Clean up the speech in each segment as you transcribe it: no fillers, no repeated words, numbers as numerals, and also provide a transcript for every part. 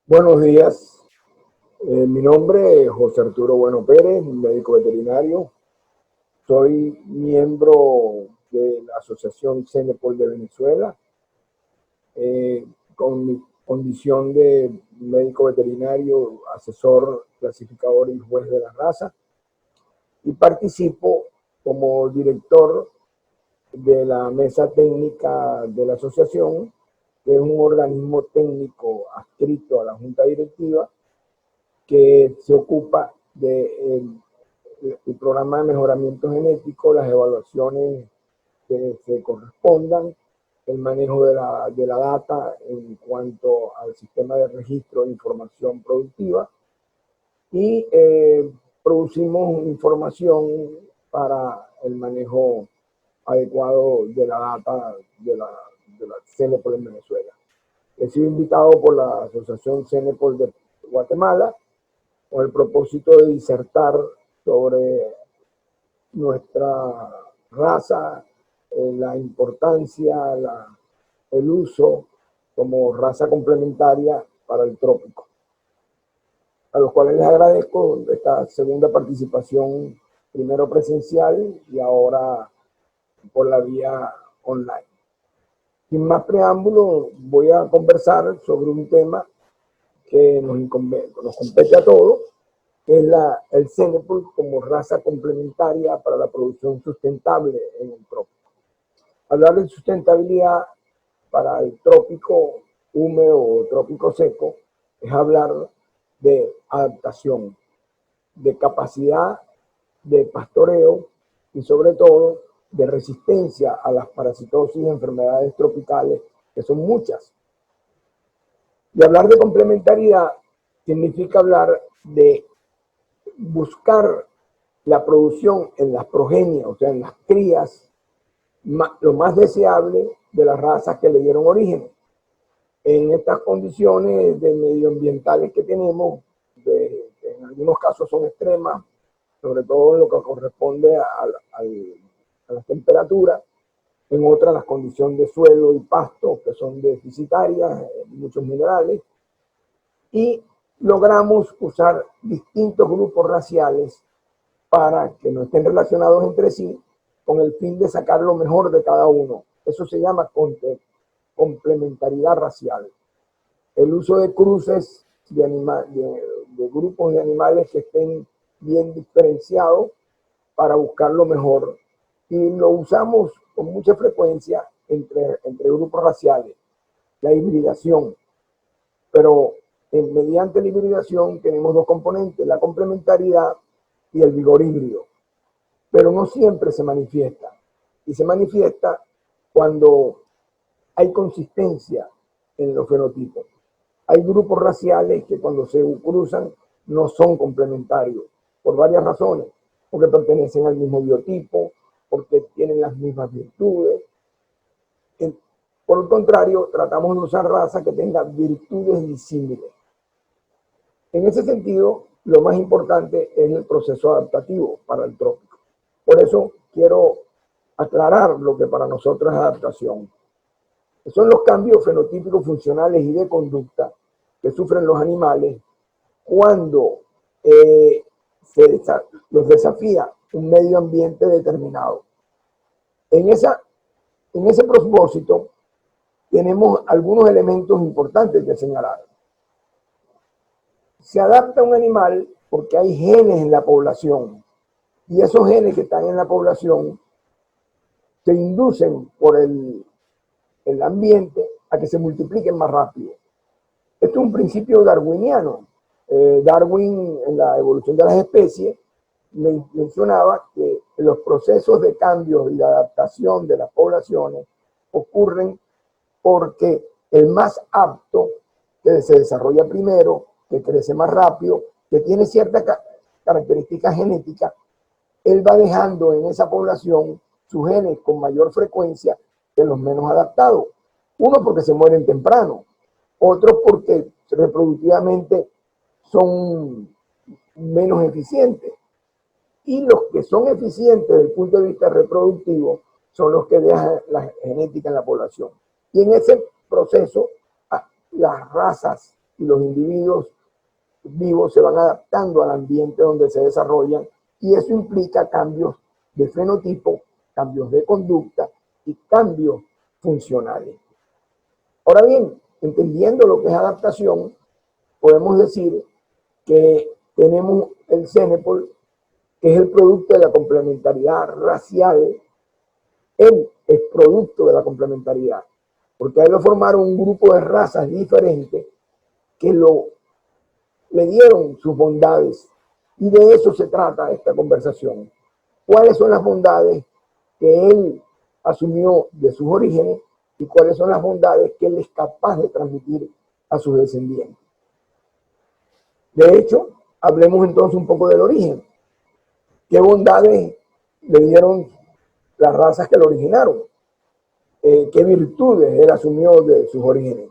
Buenos días. Mi nombre es José Arturo Bueno Pérez, médico veterinario. Soy miembro de la Asociación Cenepol de Venezuela, con mi condición de médico veterinario, asesor, clasificador y juez de la raza. Y participo como director de la mesa técnica de la asociación, que es un organismo técnico adscrito a la junta directiva que se ocupa del programa de mejoramiento genético, las evaluaciones que se correspondan, el manejo de la data en cuanto al sistema de registro de información productiva y producimos información para el manejo adecuado de la data de la Cenepol en Venezuela. He sido invitado por la Asociación Cenepol de Guatemala con el propósito de disertar sobre nuestra raza, la importancia, el uso como raza complementaria para el trópico. A los cuales les agradezco esta segunda participación, primero presencial y ahora por la vía online. Sin más preámbulo, voy a conversar sobre un tema que nos compete a todos, que es el Cenepol como raza complementaria para la producción sustentable en el trópico. Hablar de sustentabilidad para el trópico húmedo o trópico seco es hablar de adaptación, de capacidad de pastoreo y sobre todo de resistencia a las parasitosis y enfermedades tropicales, que son muchas. Y hablar de complementariedad significa hablar de buscar la producción en las progenias, o sea, en las crías, lo más deseable de las razas que le dieron origen. En estas condiciones de medioambientales que tenemos, que en algunos casos son extremas, sobre todo en lo que corresponde a las temperaturas, en otras las condiciones de suelo y pasto, que son deficitarias, muchos minerales, y logramos usar distintos grupos raciales para que no estén relacionados entre sí, con el fin de sacar lo mejor de cada uno. Eso se llama complementariedad racial. El uso de cruces de grupos de animales que estén bien diferenciados para buscar lo mejor. Y lo usamos con mucha frecuencia entre grupos raciales. La hibridación. Pero mediante la hibridación tenemos dos componentes, la complementariedad y el vigor híbrido. Pero no siempre se manifiesta. Y se manifiesta cuando hay consistencia en los fenotipos. Hay grupos raciales que cuando se cruzan no son complementarios, por varias razones, porque pertenecen al mismo biotipo, porque tienen las mismas virtudes. Por el contrario, tratamos de usar razas que tengan virtudes disímiles. En ese sentido, lo más importante es el proceso adaptativo para el trópico. Por eso quiero aclarar lo que para nosotros es adaptación. Son los cambios fenotípicos funcionales y de conducta que sufren los animales cuando los desafía un medio ambiente determinado. En ese propósito tenemos algunos elementos importantes que señalar. Se adapta un animal porque hay genes en la población y esos genes que están en la población se inducen por el ambiente a que se multipliquen más rápido. Esto es un principio darwiniano. Darwin, en la evolución de las especies, mencionaba que los procesos de cambio y de adaptación de las poblaciones ocurren porque el más apto, que se desarrolla primero, que crece más rápido, que tiene ciertas características genéticas, él va dejando en esa población sus genes con mayor frecuencia que los menos adaptados. Uno porque se mueren temprano, otros porque reproductivamente son menos eficientes. Y los que son eficientes desde el punto de vista reproductivo son los que dejan la genética en la población. Y en ese proceso, las razas y los individuos vivos se van adaptando al ambiente donde se desarrollan, y eso implica cambios de fenotipo, cambios de conducta y cambios funcionales. Ahora bien, entendiendo lo que es adaptación, podemos decir que tenemos el CENEPOL, que es el producto de la complementariedad racial. Él es producto de la complementariedad, porque a él lo formaron un grupo de razas diferentes que le dieron sus bondades, y de eso se trata esta conversación. ¿Cuáles son las bondades que él asumió de sus orígenes y cuáles son las bondades que él es capaz de transmitir a sus descendientes? De hecho, hablemos entonces un poco del origen. ¿Qué bondades le dieron las razas que lo originaron? ¿Qué virtudes él asumió de sus orígenes?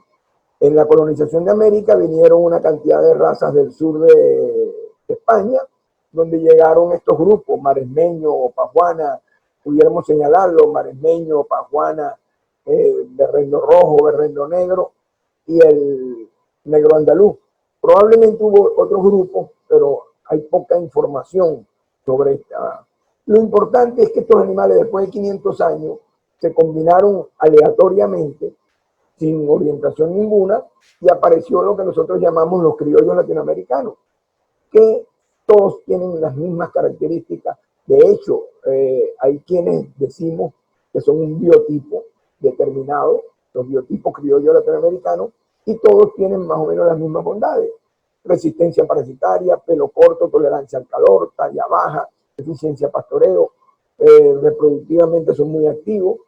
En la colonización de América vinieron una cantidad de razas del sur de España, donde llegaron estos grupos, maresmeño o pajuana, pudiéramos señalarlo, maresmeño, pajuana, berrendo rojo, berrendo negro y el negro andaluz. Probablemente hubo otros grupos, pero hay poca información sobre esta. Lo importante es que estos animales, después de 500 años, se combinaron aleatoriamente, sin orientación ninguna, y apareció lo que nosotros llamamos los criollos latinoamericanos, que todos tienen las mismas características. De hecho, hay quienes decimos que son un biotipo determinado, los biotipos criollos latinoamericanos, y todos tienen más o menos las mismas bondades: resistencia parasitaria, pelo corto, tolerancia al calor, talla baja, eficiencia pastoreo, reproductivamente son muy activos,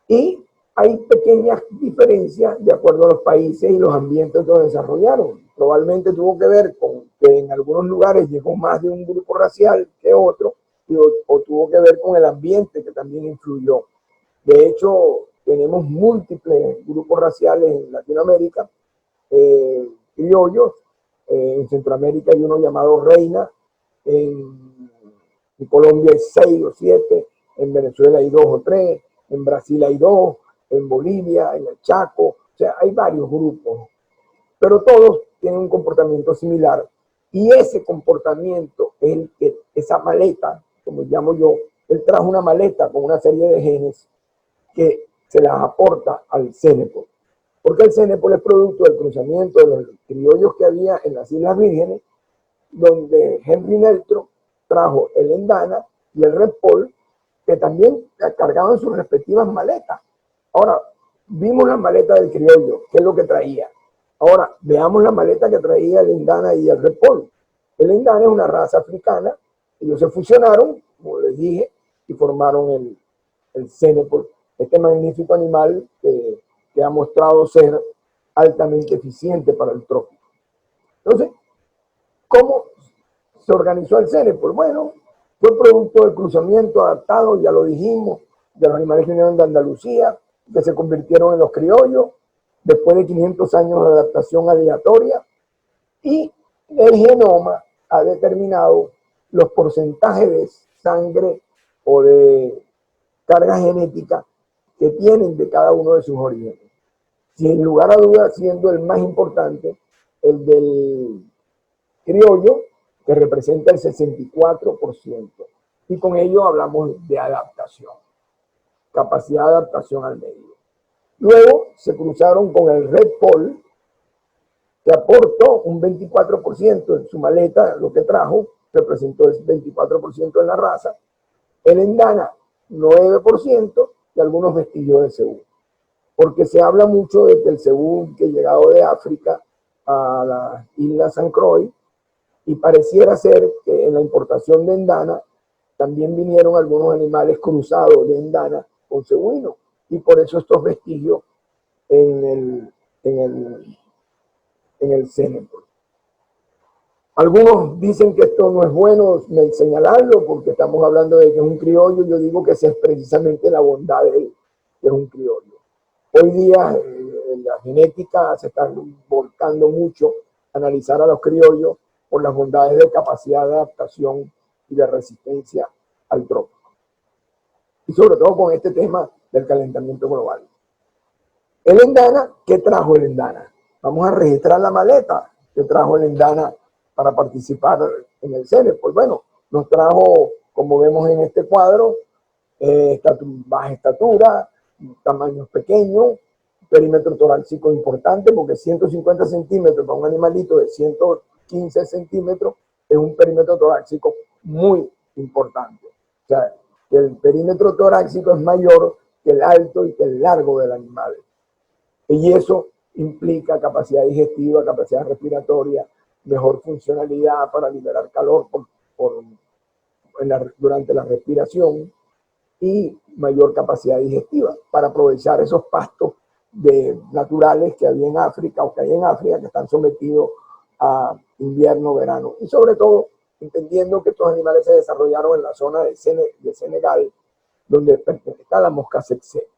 y hay pequeñas diferencias de acuerdo a los países y los ambientes donde desarrollaron. Probablemente tuvo que ver con que en algunos lugares llegó más de un grupo racial que otro, o tuvo que ver con el ambiente, que también influyó. De hecho, tenemos múltiples grupos raciales en Latinoamérica, criollos. En Centroamérica hay uno llamado Reina, en Colombia hay 6 o 7, en Venezuela hay 2 o 3, en Brasil hay 2, en Bolivia, en el Chaco, o sea, hay varios grupos, pero todos tienen un comportamiento similar, y ese comportamiento es el que, esa maleta, como llamo yo, él trajo una maleta con una serie de genes que se las aporta al CENEPOL, porque el CENEPOL es producto del cruzamiento de los criollos que había en las Islas Vírgenes, donde Henry Neltro trajo el Endana y el Red Pol, que también cargaban sus respectivas maletas. Ahora, vimos la maleta del criollo, que es lo que traía. Ahora, veamos la maleta que traía el Endana y el Red Pol. El Endana es una raza africana, ellos se fusionaron, como les dije, y formaron el CENEPOL, este magnífico animal que ha mostrado ser altamente eficiente para el trópico. Entonces, ¿cómo se organizó el CENEPOL? Bueno, fue producto del cruzamiento adaptado, ya lo dijimos, de los animales que vinieron de Andalucía, que se convirtieron en los criollos, después de 500 años de adaptación aleatoria, y el genoma ha determinado los porcentajes de sangre o de carga genética que tienen de cada uno de sus orígenes. Sin lugar a dudas, siendo el más importante el del criollo, que representa el 64%. Y con ello hablamos de adaptación, capacidad de adaptación al medio. Luego se cruzaron con el Red Pol, que aportó un 24% en su maleta, lo que trajo, representó el 24% en la raza. El Endana, 9%, y algunos vestigios de cebú. Porque se habla mucho de que el cebú que llegado de África a la isla San Croix, y pareciera ser que en la importación de Endana también vinieron algunos animales cruzados de Endana con cebuino, y por eso estos vestigios en el CENEPOL. Algunos dicen que esto no es bueno señalarlo porque estamos hablando de que es un criollo. Yo digo que esa es precisamente la bondad de él, que es un criollo. Hoy día la genética se está volcando mucho a analizar a los criollos por las bondades de capacidad de adaptación y de resistencia al trópico. Y sobre todo con este tema del calentamiento global. El Endana, ¿qué trajo el Endana? vamos a registrar la maleta que trajo Lendana para participar en el CENEPOL. Pues bueno, nos trajo, como vemos en este cuadro, baja estatura, tamaños pequeños, perímetro torácico importante, porque 150 centímetros para un animalito de 115 centímetros es un perímetro torácico muy importante. O sea, que el perímetro torácico es mayor que el alto y que el largo del animal. Y eso implica capacidad digestiva, capacidad respiratoria, mejor funcionalidad para liberar calor durante la respiración y mayor capacidad digestiva para aprovechar esos pastos naturales que había en África o que hay en África que están sometidos a invierno, verano. Y sobre todo, entendiendo que estos animales se desarrollaron en la zona de Senegal, donde está la mosca tsetse.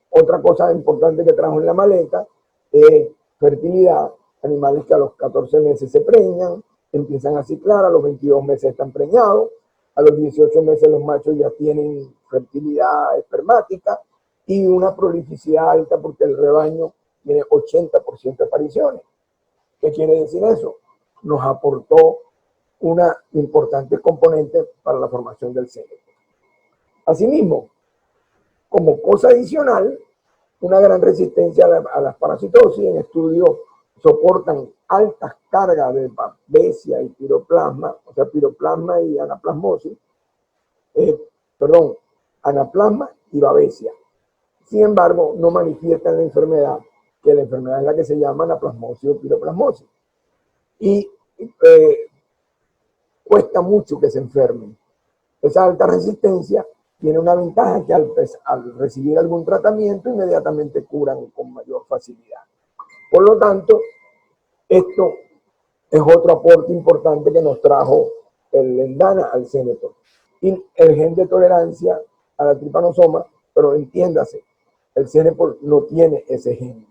Otra cosa importante que trajo en la maleta es fertilidad. Animales que a los 14 meses se preñan, empiezan a ciclar, a los 22 meses están preñados, a los 18 meses los machos ya tienen fertilidad espermática y una prolificidad alta porque el rebaño tiene 80% de apariciones. ¿Qué quiere decir eso? Nos aportó una importante componente para la formación del cerebro. Asimismo, como cosa adicional, una gran resistencia a las parasitosis. En estudios soportan altas cargas de babesia y piroplasma, o sea, piroplasma y anaplasmosis, anaplasma y babesia. Sin embargo, no manifiestan la enfermedad, que la enfermedad es la que se llama anaplasmosis o piroplasmosis. Y cuesta mucho que se enfermen. Esa alta resistencia tiene una ventaja que al recibir algún tratamiento inmediatamente curan con mayor facilidad. Por lo tanto, esto es otro aporte importante que nos trajo el Lendana al CENEPOL. Y el gen de tolerancia a la tripanosoma, pero entiéndase, el CENEPOL no tiene ese gen.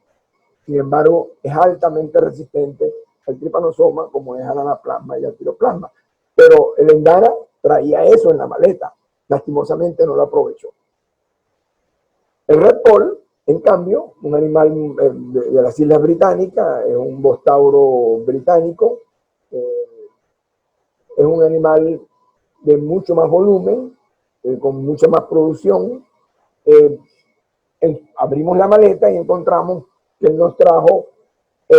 Sin embargo, es altamente resistente al tripanosoma, como es al anaplasma y al piroplasma. Pero el Lendana traía eso en la maleta. Lastimosamente no lo aprovechó. El Red Poll, en cambio, un animal de las Islas Británicas, es un bostauro británico, es un animal de mucho más volumen, con mucha más producción. Abrimos la maleta y encontramos que él nos trajo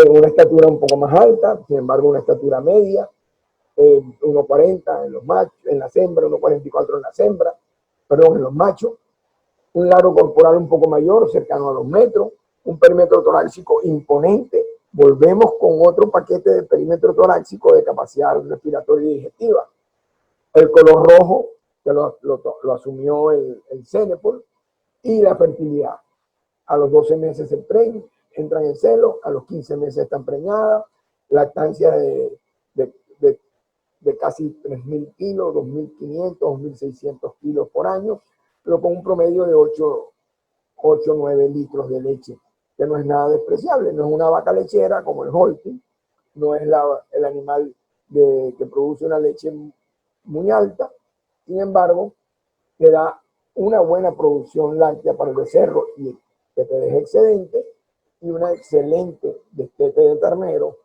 una estatura un poco más alta, sin embargo una estatura media, 1,40 en los machos, en las hembras, 1,44 en las hembras, perdón, en los machos, un largo corporal un poco mayor, cercano a 2 metros, un perímetro torácico imponente. Volvemos con otro paquete de perímetro torácico de capacidad respiratoria y digestiva. El color rojo, que lo asumió el CENEPOL, y la fertilidad. A los 12 meses se preñan, entran en celo, a los 15 meses están preñadas, lactancia de casi 3.000 kilos, 2.500, 2.600 kilos por año, pero con un promedio de 8 o 9 litros de leche, que no es nada despreciable. No es una vaca lechera como el Holstein, no es el animal que produce una leche muy alta, sin embargo, te da una buena producción láctea para el becerro y que te deje excedente, y una excelente destete de ternero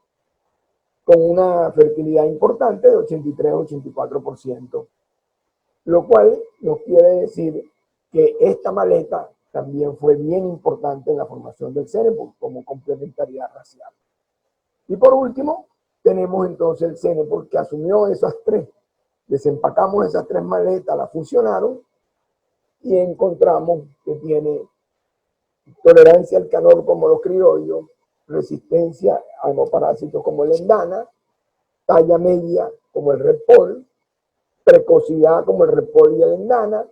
con una fertilidad importante de 83-84%, lo cual nos quiere decir que esta maleta también fue bien importante en la formación del CENEPOL como complementariedad racial. Y por último, tenemos entonces el CENEPOL que asumió esas tres. Desempacamos esas tres maletas, las fusionaron y encontramos que tiene tolerancia al calor como los criollos, resistencia a no parásitos como el Lendana, talla media como el Red Poll, precocidad como el Red Poll y el Lendana,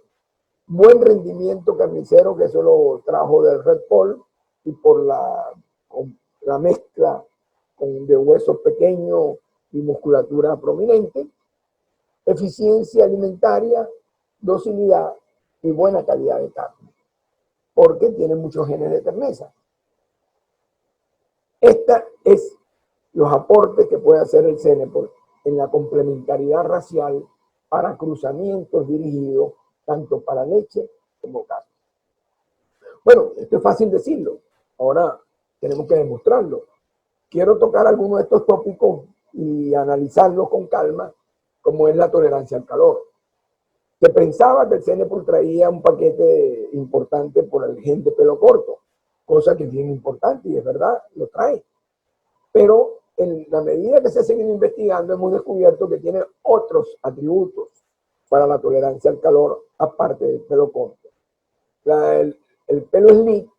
buen rendimiento carnicero, que eso lo trajo del Red Poll, y por la mezcla de huesos pequeños y musculatura prominente, eficiencia alimentaria, docilidad y buena calidad de carne, porque tiene muchos genes de terneza. Estos es los aportes que puede hacer el CENEPOL en la complementariedad racial para cruzamientos dirigidos tanto para leche como carne. Bueno, esto es fácil decirlo. Ahora tenemos que demostrarlo. Quiero tocar algunos de estos tópicos y analizarlos con calma, como es la tolerancia al calor. Se pensaba que el Cenepol traía un paquete importante por el gen de pelo corto, cosa que es bien importante y es verdad, lo trae. Pero en la medida que se ha seguido investigando, hemos descubierto que tiene otros atributos para la tolerancia al calor, aparte del pelo corto. El pelo slick,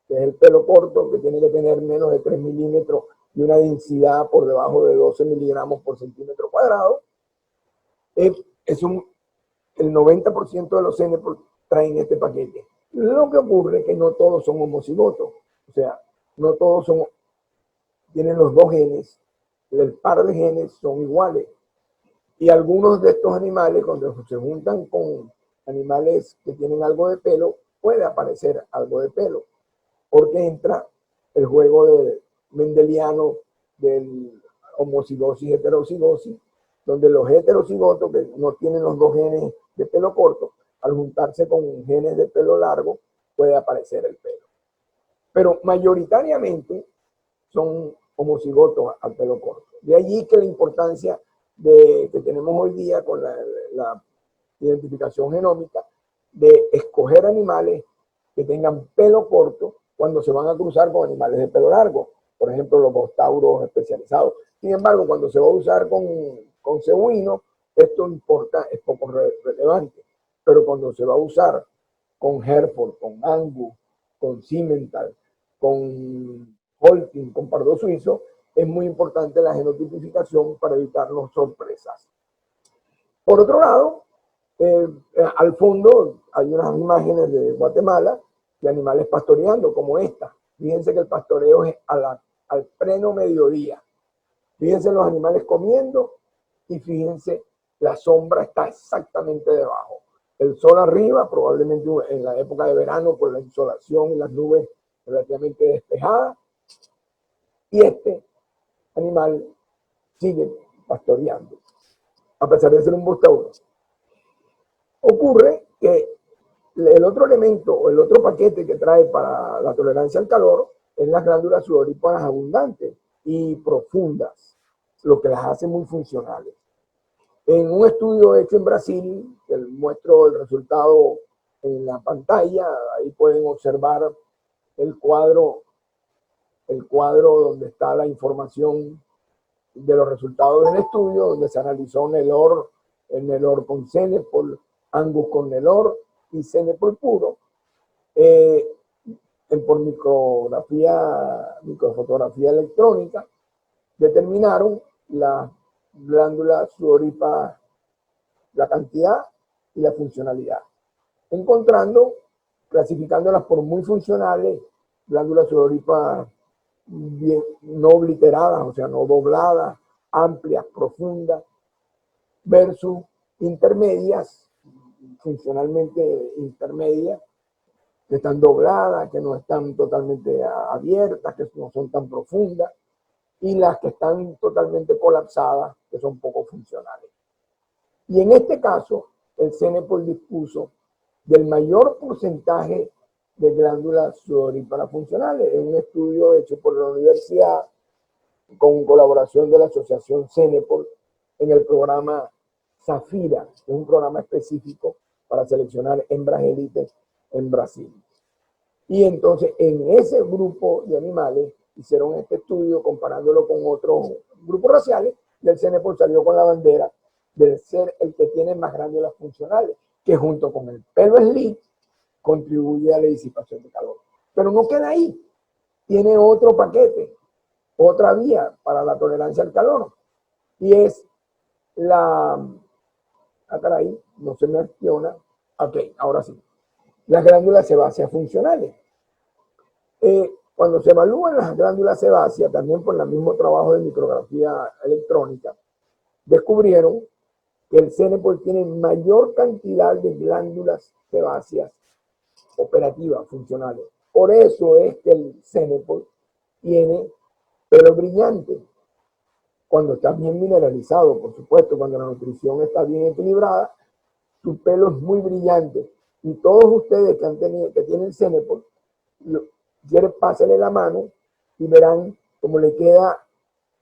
que es el pelo corto, que tiene que tener menos de 3 milímetros y una densidad por debajo de 12 miligramos por centímetro cuadrado, el 90% de los Cenepol traen este paquete. Lo que ocurre es que no todos son homocigotos, o sea, no todos tienen los dos genes, el par de genes son iguales. Y algunos de estos animales, cuando se juntan con animales que tienen algo de pelo, puede aparecer algo de pelo, porque entra el juego mendeliano del homocigosis, heterocigosis, donde los heterocigotos que no tienen los dos genes de pelo corto, al juntarse con genes de pelo largo, puede aparecer el pelo. Pero mayoritariamente son homocigotos al pelo corto. De allí que la importancia que tenemos hoy día con la identificación genómica de escoger animales que tengan pelo corto cuando se van a cruzar con animales de pelo largo, por ejemplo los bostauros especializados. Sin embargo, cuando se va a usar con cebuino, esto importa, es poco relevante, pero cuando se va a usar con Hereford, con Angus, con Simmental, con Holstein, con pardo suizo, es muy importante la genotipificación para evitarnos sorpresas. Por otro lado, al fondo hay unas imágenes de Guatemala de animales pastoreando como esta. Fíjense que el pastoreo es al pleno mediodía. Fíjense los animales comiendo y fíjense la sombra está exactamente debajo. El sol arriba, probablemente en la época de verano por la insolación y las nubes relativamente despejadas. Y este animal sigue pastoreando, a pesar de ser un bustauro. Ocurre que el otro elemento o el otro paquete que trae para la tolerancia al calor es las glándulas sudoríparas abundantes y profundas, lo que las hace muy funcionales. En un estudio hecho en Brasil, que muestro el resultado en la pantalla, ahí pueden observar el cuadro donde está la información de los resultados del estudio, donde se analizó el Nelor con Cenepol, Angus con Nelor y Cenepol puro, por microfotografía electrónica, determinaron la glándula sudorípara, la cantidad y la funcionalidad, clasificándolas por muy funcionales, glándulas sudoríparas no obliteradas, o sea, no dobladas, amplias, profundas, versus intermedias, funcionalmente intermedias, que están dobladas, que no están totalmente abiertas, que no son tan profundas, y las que están totalmente colapsadas, que son poco funcionales. Y en este caso, el Cenepol dispuso del mayor porcentaje de glándulas sudoríparas funcionales, en un estudio hecho por la universidad con colaboración de la asociación Cenepol en el programa Zafira, que es un programa específico para seleccionar hembras élites en Brasil. Y entonces en ese grupo de animales hicieron este estudio comparándolo con otros grupos raciales y el Cenepol salió con la bandera de ser el que tiene más glándulas funcionales, que junto con el pelo slick contribuye a la disipación de calor. Pero no queda ahí, tiene otro paquete, otra vía para la tolerancia al calor, y es caray, no se me acciona, ok, ahora sí, las glándulas sebáceas funcionales. Cuando se evalúan las glándulas sebáceas, también por el mismo trabajo de micrografía electrónica, descubrieron que el Cenepol tiene mayor cantidad de glándulas sebáceas operativas, funcionales. Por eso es que el Cenepol tiene pelo brillante. Cuando está bien mineralizado, por supuesto, cuando la nutrición está bien equilibrada, su pelo es muy brillante. Y todos ustedes que tienen Cenepol, pásenle la mano y verán cómo le queda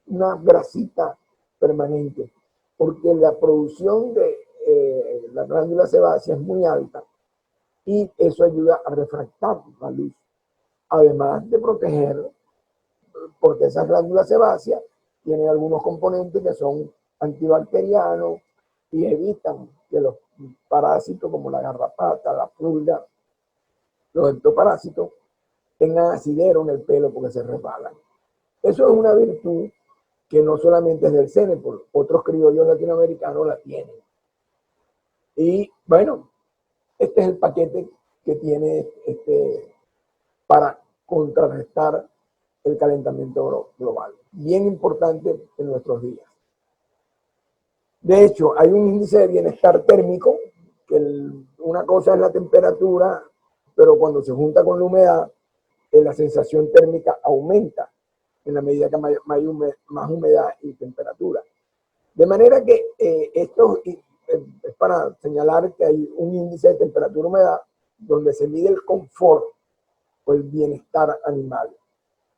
una grasita permanente, porque la producción de la glándula sebácea es muy alta y eso ayuda a refractar la luz, además de proteger, porque esas glándulas sebáceas tienen algunos componentes que son antibacterianos y evitan que los parásitos como la garrapata, la pulga, los ectoparásitos tengan asidero en el pelo porque se resbalan. Eso es una virtud que no solamente es del Cenepol, otros criollos latinoamericanos la tienen. Y bueno, este es el paquete que tiene para contrarrestar el calentamiento global. Bien importante en nuestros días. De hecho, hay un índice de bienestar térmico, que una cosa es la temperatura, pero cuando se junta con la humedad, la sensación térmica aumenta en la medida que más humedad y temperatura. De manera que esto es para señalar que hay un índice de temperatura-humedad donde se mide el confort o el bienestar animal.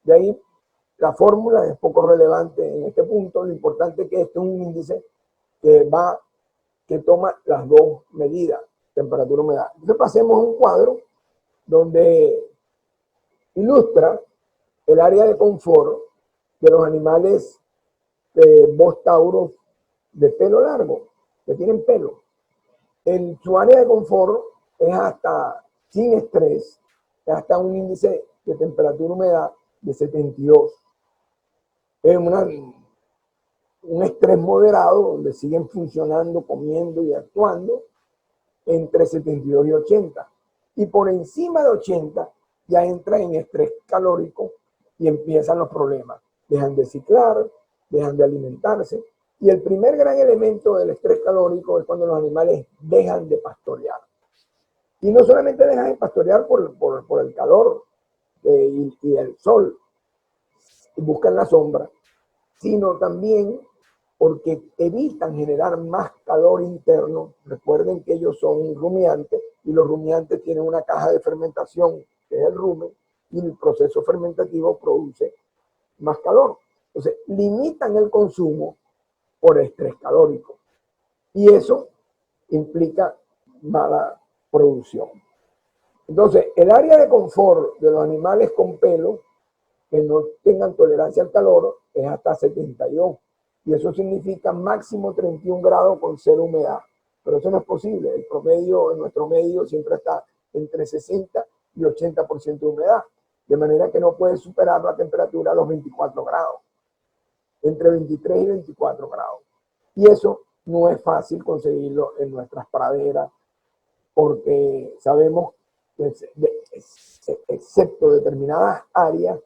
De ahí la fórmula es poco relevante en este punto. Lo importante es que este es un índice que toma las dos medidas, temperatura-humedad. Entonces pasemos a un cuadro donde ilustra el área de confort de los animales Bos tauros de pelo largo, que tienen pelo. Su área de confort es hasta, sin estrés, es hasta un índice de temperatura-humedad de 72. Es un estrés moderado donde siguen funcionando, comiendo y actuando entre 72 y 80. Y por encima de 80 ya entra en estrés calórico y empiezan los problemas. Dejan de ciclar, dejan de alimentarse. Y el primer gran elemento del estrés calórico es cuando los animales dejan de pastorear. Y no solamente dejan de pastorear por el calor y el sol, y buscan la sombra, sino también porque evitan generar más calor interno. Recuerden que ellos son rumiantes y los rumiantes tienen una caja de fermentación, que es el rumen, y el proceso fermentativo produce más calor. Entonces, limitan el consumo por estrés calórico. Y eso implica mala producción. Entonces, el área de confort de los animales con pelo que no tengan tolerancia al calor es hasta 72. Y eso significa máximo 31 grados con cero humedad. Pero eso no es posible. El promedio en nuestro medio siempre está entre 60 y 80% de humedad. De manera que no puede superar la temperatura a los 24 grados. Entre 23 y 24 grados. Y eso no es fácil conseguirlo en nuestras praderas, porque sabemos que excepto determinadas áreas,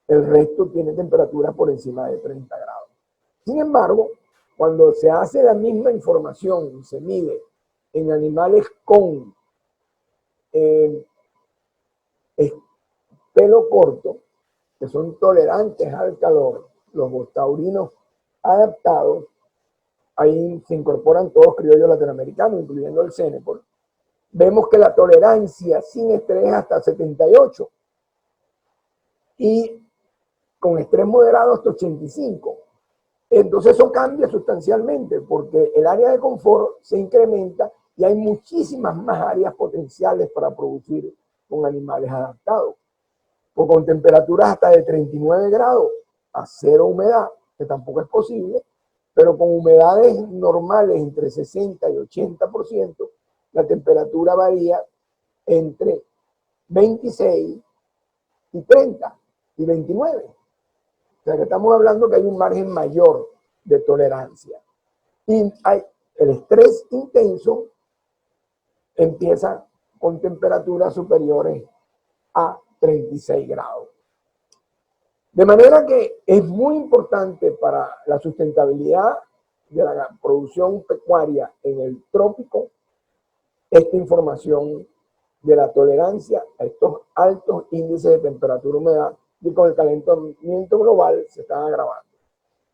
el resto tiene temperaturas por encima de 30 grados. Sin embargo, cuando se hace la misma información, se mide en animales con pelo corto, que son tolerantes al calor, los bostaurinos adaptados, ahí se incorporan todos criollos latinoamericanos, incluyendo el Cenepol, vemos que la tolerancia sin estrés es hasta 78 y con estrés moderado hasta 85. Entonces eso cambia sustancialmente porque el área de confort se incrementa y hay muchísimas más áreas potenciales para producir con animales adaptados. O con temperaturas hasta de 39 grados a cero humedad, que tampoco es posible, pero con humedades normales entre 60 y 80%, la temperatura varía entre 26 y 30 y 29. O sea que estamos hablando que hay un margen mayor de tolerancia. Y el estrés intenso empieza con temperaturas superiores a 36 grados. De manera que es muy importante para la sustentabilidad de la producción pecuaria en el trópico esta información de la tolerancia a estos altos índices de temperatura y humedad y con el calentamiento global se están agravando.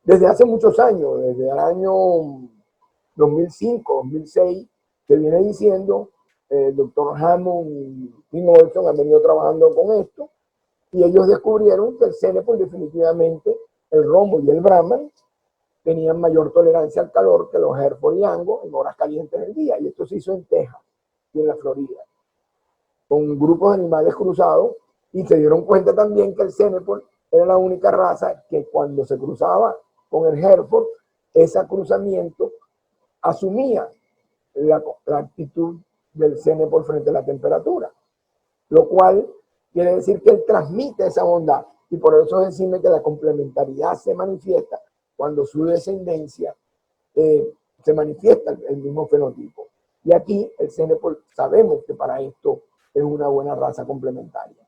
Desde hace muchos años, desde el año 2005, 2006, se viene diciendo, el doctor Hammond y Tim Olson han venido trabajando con esto, Y ellos descubrieron que el Cenepol definitivamente, el Romo y el Brahman, tenían mayor tolerancia al calor que los Hereford y Angus en horas calientes del día. Y esto se hizo en Texas y en la Florida, con grupos de animales cruzados, y se dieron cuenta también que el Cenepol era la única raza que cuando se cruzaba con el Hereford, ese cruzamiento asumía la actitud del Cenepol frente a la temperatura, lo cual quiere decir que él transmite esa bondad, y por eso es decirme que la complementariedad se manifiesta cuando su descendencia se manifiesta el mismo fenotipo. Y aquí el Cenepol sabemos que para esto es una buena raza complementaria.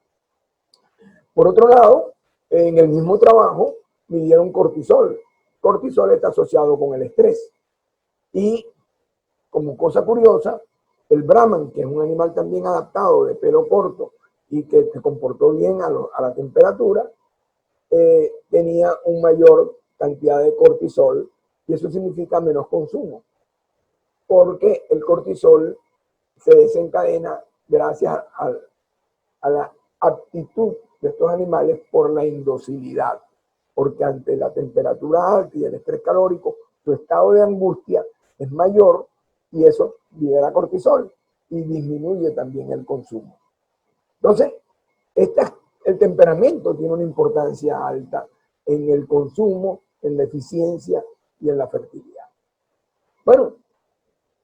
Por otro lado, en el mismo trabajo midieron cortisol. Cortisol está asociado con el estrés. Y como cosa curiosa, el Brahman, que es un animal también adaptado de pelo corto y que se comportó bien a la temperatura, tenía una mayor cantidad de cortisol, y eso significa menos consumo, porque el cortisol se desencadena gracias a la aptitud de estos animales por la indocilidad, porque ante la temperatura alta y el estrés calórico, su estado de angustia es mayor, y eso libera cortisol y disminuye también el consumo. Entonces, el temperamento tiene una importancia alta en el consumo, en la eficiencia y en la fertilidad. Bueno,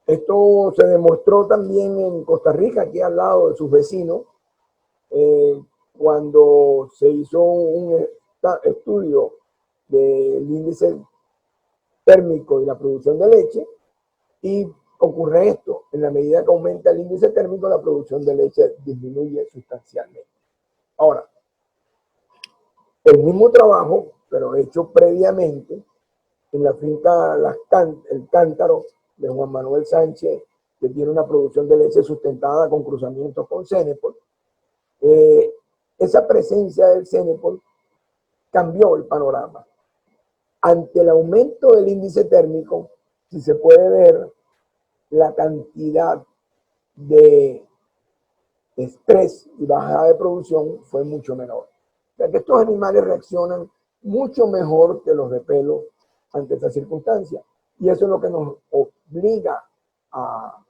esto se demostró también en Costa Rica, aquí al lado de sus vecinos, cuando se hizo un estudio del índice térmico y la producción de leche, y ocurre esto: en la medida que aumenta el índice térmico, la producción de leche disminuye sustancialmente. Ahora, el mismo trabajo, pero hecho previamente, en la finca El Cántaro de Juan Manuel Sánchez, que tiene una producción de leche sustentada con cruzamientos con Cenepol, esa presencia del Cenepol cambió el panorama. Ante el aumento del índice térmico, si se puede ver, la cantidad de estrés y bajada de producción fue mucho menor. O sea que estos animales reaccionan mucho mejor que los de pelo ante esa circunstancia. Y eso es lo que nos obliga a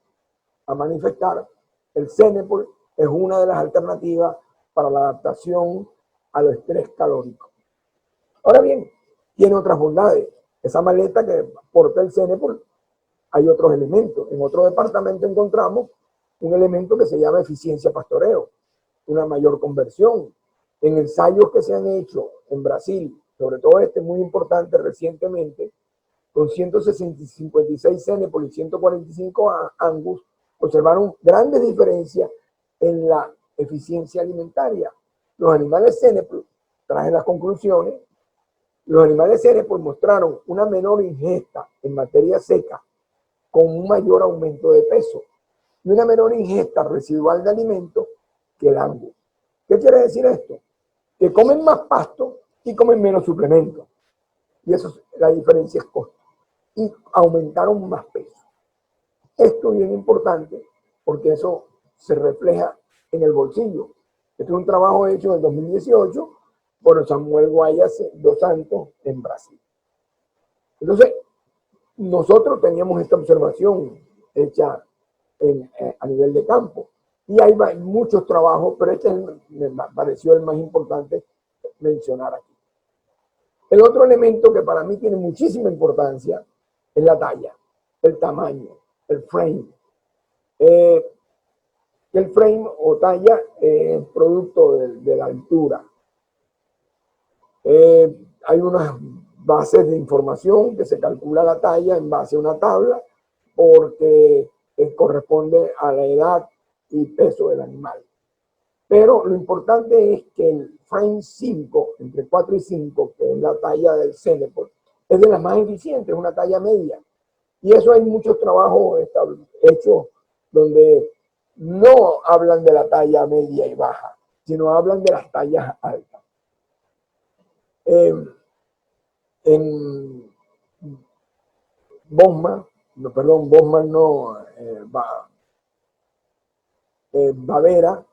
manifestar. El Cenepol es una de las alternativas para la adaptación al estrés calórico. Ahora bien, tiene otras bondades. Esa maleta que porta el Cenepol, hay otros elementos. En otro departamento encontramos un elemento que se llama eficiencia pastoreo, una mayor conversión. En ensayos que se han hecho en Brasil, sobre todo muy importante recientemente, con 156 Cenepol y 145 Angus, observaron grandes diferencias en la eficiencia alimentaria. Los animales Cenepol, traen las conclusiones, los animales Cenepol mostraron una menor ingesta en materia seca, con un mayor aumento de peso, y una menor ingesta residual de alimentos que el Angus. ¿Qué quiere decir esto? Que comen más pasto y comen menos suplementos. Y eso, la diferencia es costo. Y aumentaron más peso. Esto es bien importante porque eso se refleja en el bolsillo. Este es un trabajo hecho en el 2018 por Samuel Guayas dos Santos en Brasil. Entonces, nosotros teníamos esta observación hecha a nivel de campo. Y hay muchos trabajos, pero este me pareció el más importante mencionar aquí. El otro elemento que para mí tiene muchísima importancia es la talla, el tamaño, el frame. El frame o talla es producto de la altura. Hay unas bases de información que se calcula la talla en base a una tabla porque corresponde a la edad y peso del animal. Pero lo importante es que el frame 5, entre 4 y 5, que es la talla del Cenepol, es de las más eficientes, es una talla media. Y eso hay muchos trabajos hechos donde no hablan de la talla media y baja, sino hablan de las tallas altas. En Bosman, Bavera,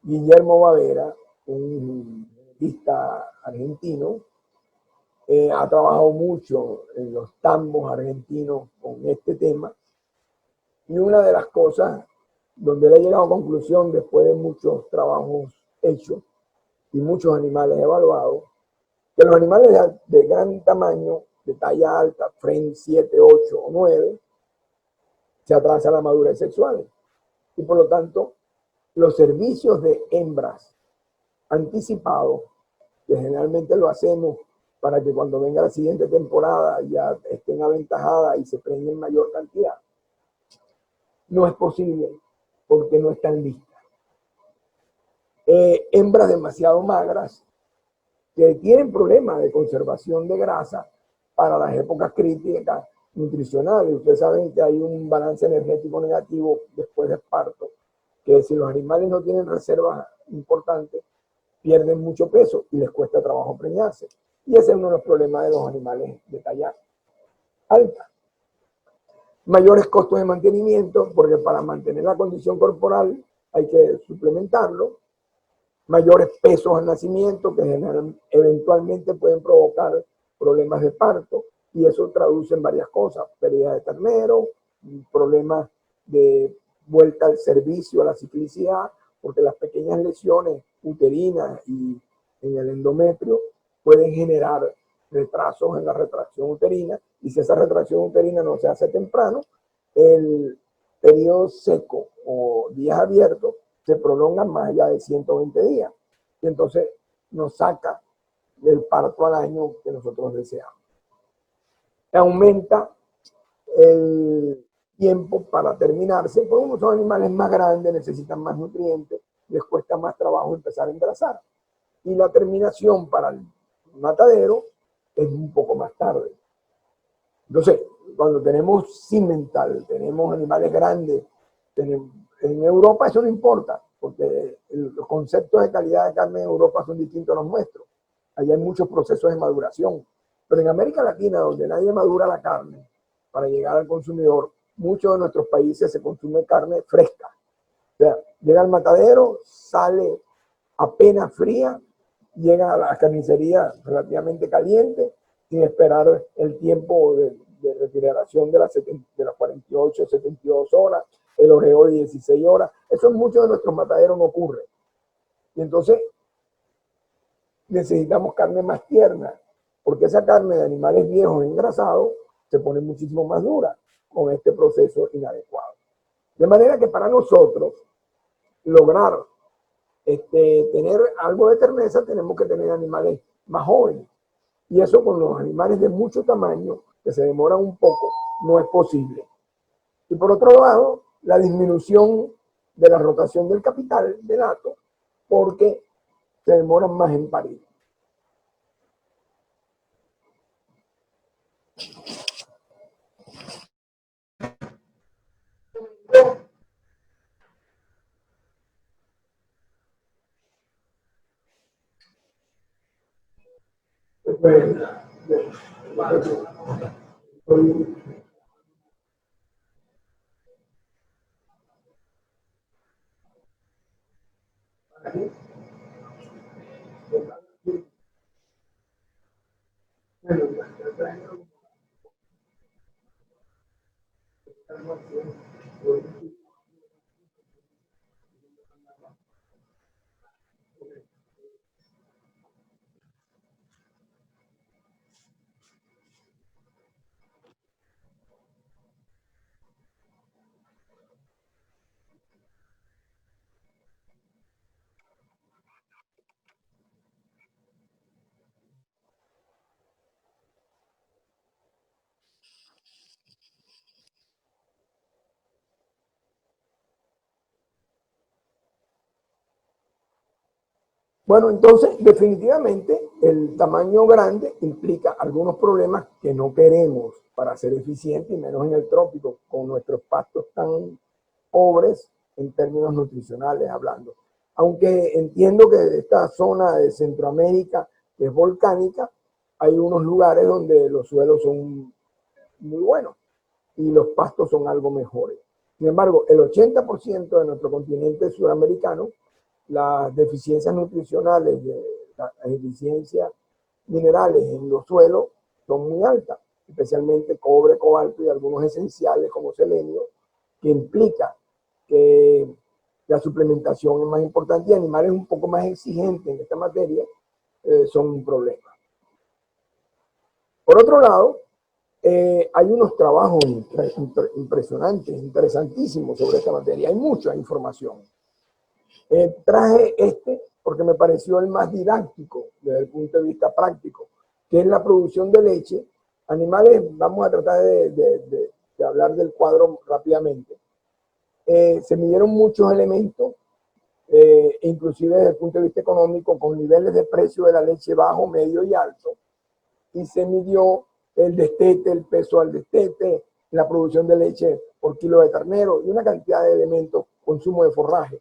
Guillermo Bavera, un genetista argentino, ha trabajado mucho en los tambos argentinos con este tema, y una de las cosas donde él ha llegado a conclusión después de muchos trabajos hechos y muchos animales evaluados, que los animales de gran tamaño, de talla alta, frame 7, 8 o 9, se atrasa la madurez sexual. Y por lo tanto, los servicios de hembras anticipados, que generalmente lo hacemos para que cuando venga la siguiente temporada ya estén aventajadas y se prenden en mayor cantidad, no es posible porque no están listas. Hembras demasiado magras que tienen problemas de conservación de grasa para las épocas críticas nutricionales. Ustedes saben que hay un balance energético negativo después del parto, que si los animales no tienen reservas importantes, pierden mucho peso y les cuesta trabajo preñarse. Y ese es uno de los problemas de los animales de talla alta. Mayores costos de mantenimiento, porque para mantener la condición corporal hay que suplementarlo. Mayores pesos al nacimiento, que eventualmente pueden provocar problemas de parto, y eso traduce en varias cosas: pérdida de ternero, problemas de vuelta al servicio, a la ciclicidad, porque las pequeñas lesiones uterinas y en el endometrio pueden generar retrasos en la retracción uterina, y si esa retracción uterina no se hace temprano, el periodo seco o días abiertos se prolongan más allá de 120 días, y entonces nos saca del parto al año que nosotros deseamos. Aumenta el tiempo para terminarse, porque como son animales más grandes, necesitan más nutrientes, les cuesta más trabajo empezar a engrasar. Y la terminación para el matadero es un poco más tarde. Entonces, cuando tenemos cimental, tenemos animales grandes, en Europa eso no importa, porque los conceptos de calidad de carne en Europa son distintos a los nuestros. Allá hay muchos procesos de maduración. Pero en América Latina, donde nadie madura la carne para llegar al consumidor, muchos de nuestros países se consume carne fresca. O sea, llega al matadero, sale apenas fría, llega a la carnicería relativamente caliente, sin esperar el tiempo de refrigeración de las 48, 72 horas, el oreo de 16 horas. Eso en muchos de nuestros mataderos no ocurre. Y entonces necesitamos carne más tierna, porque esa carne de animales viejos engrasados se pone muchísimo más dura con este proceso inadecuado. De manera que para nosotros lograr tener algo de terneza, tenemos que tener animales más jóvenes. Y eso con los animales de mucho tamaño, que se demoran un poco, no es posible. Y por otro lado, la disminución de la rotación del capital del hato, porque se demoran más en parir. Bueno, entonces, definitivamente, el tamaño grande implica algunos problemas que no queremos para ser eficientes, y menos en el trópico, con nuestros pastos tan pobres en términos nutricionales hablando. Aunque entiendo que esta zona de Centroamérica es volcánica, hay unos lugares donde los suelos son muy buenos y los pastos son algo mejores. Sin embargo, el 80% de nuestro continente sudamericano las deficiencias nutricionales, las deficiencias minerales en los suelos son muy altas, especialmente cobre, cobalto y algunos esenciales como selenio, que implica que la suplementación es más importante y animales un poco más exigentes en esta materia son un problema. Por otro lado, hay unos trabajos impresionantes, interesantísimos sobre esta materia. Hay mucha información. Traje este porque me pareció el más didáctico desde el punto de vista práctico, que es la producción de leche. Animales, vamos a tratar de hablar del cuadro rápidamente. Se midieron muchos elementos, inclusive desde el punto de vista económico, con niveles de precio de la leche bajo, medio y alto, y se midió el destete, el peso al destete, la producción de leche por kilo de ternero y una cantidad de elementos, consumo de forraje.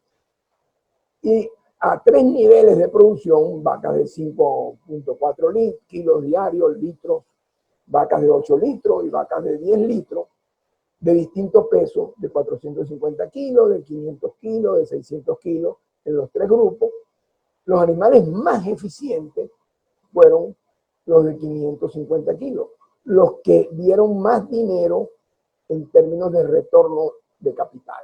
Y a 3 niveles de producción, vacas de 5.4 kilos diarios, litros, vacas de 8 litros y vacas de 10 litros, de distintos pesos, de 450 kilos, de 500 kilos, de 600 kilos, en los 3 grupos. Los animales más eficientes fueron los de 550 kilos, los que dieron más dinero en términos de retorno de capital.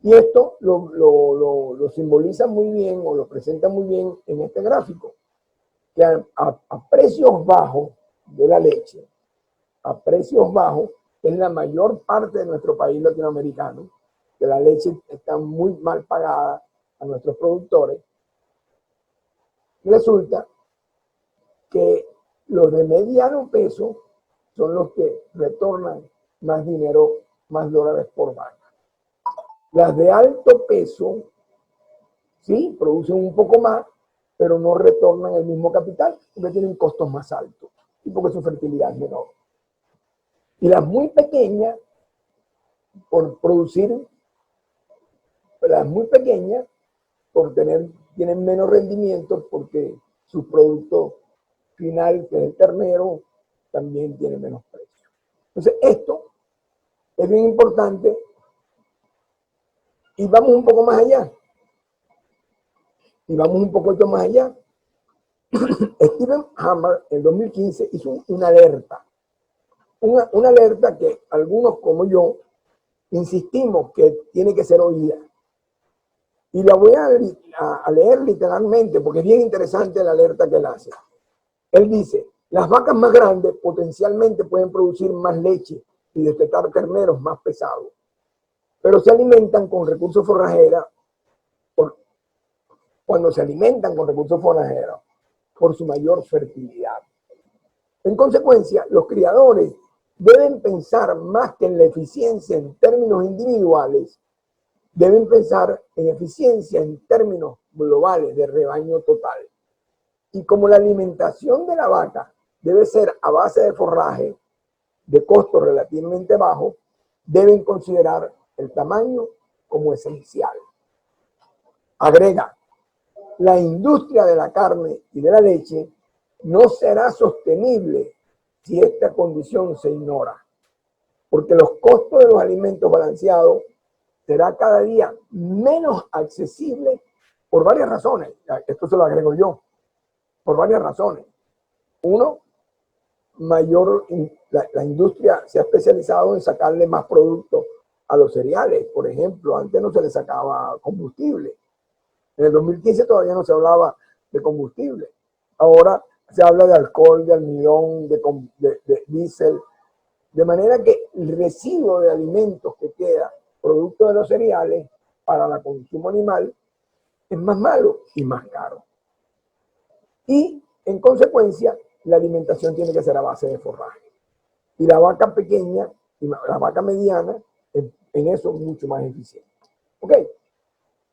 Y esto lo simboliza muy bien o lo presenta muy bien en este gráfico, que a precios bajos de la leche, a precios bajos, es la mayor parte de nuestro país latinoamericano, que la leche está muy mal pagada a nuestros productores, resulta que los de mediano peso son los que retornan más dinero, más dólares por vaca. Las de alto peso, sí, producen un poco más, pero no retornan el mismo capital porque tienen costos más altos y porque su fertilidad es menor. Y las muy pequeñas, por producir, las muy pequeñas, tienen menos rendimiento porque su producto final, que es el ternero, también tiene menos precio. Entonces, esto es bien importante y vamos un poco más allá. Y vamos un poquito más allá. Stephen Hammer en 2015 hizo una alerta. Una alerta que algunos como yo insistimos que tiene que ser oída. Y la voy a leer literalmente porque es bien interesante la alerta que él hace. Él dice, las vacas más grandes potencialmente pueden producir más leche y destetar terneros más pesados, pero se alimentan con recursos forrajeros cuando se alimentan con recursos forrajeros por su mayor fertilidad. En consecuencia, los criadores deben pensar más que en la eficiencia en términos individuales, deben pensar en eficiencia en términos globales de rebaño total. Y como la alimentación de la vaca debe ser a base de forraje de costo relativamente bajo, deben considerar el tamaño como esencial. Agrega, la industria de la carne y de la leche no será sostenible si esta condición se ignora, porque los costos de los alimentos balanceados será cada día menos accesible por varias razones. Esto se lo agrego yo, por varias razones. Uno, la industria se ha especializado en sacarle más productos a los cereales. Por ejemplo, antes no se le sacaba combustible. En el 2015 todavía no se hablaba de combustible. Ahora se habla de alcohol, de almidón, de diésel. De manera que el residuo de alimentos que queda, producto de los cereales, para el consumo animal, es más malo y más caro. Y, en consecuencia, la alimentación tiene que ser a base de forraje. Y la vaca pequeña y la vaca mediana, en eso es mucho más eficiente. Ok,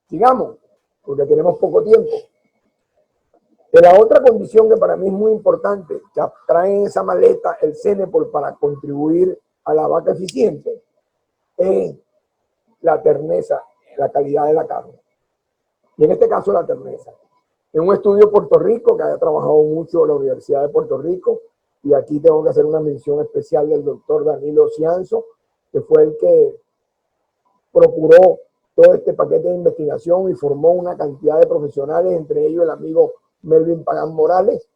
sigamos, porque tenemos poco tiempo. De la otra condición que para mí es muy importante, que trae en esa maleta el Cenepol para contribuir a la vaca eficiente, es la terneza, la calidad de la carne. Y en este caso la terneza. En un estudio de Puerto Rico, que haya trabajado mucho en la Universidad de Puerto Rico, y aquí tengo que hacer una mención especial del doctor Danilo Cianzo, que fue el que procuró todo este paquete de investigación y formó una cantidad de profesionales, entre ellos el amigo Melvin Pagán Morales,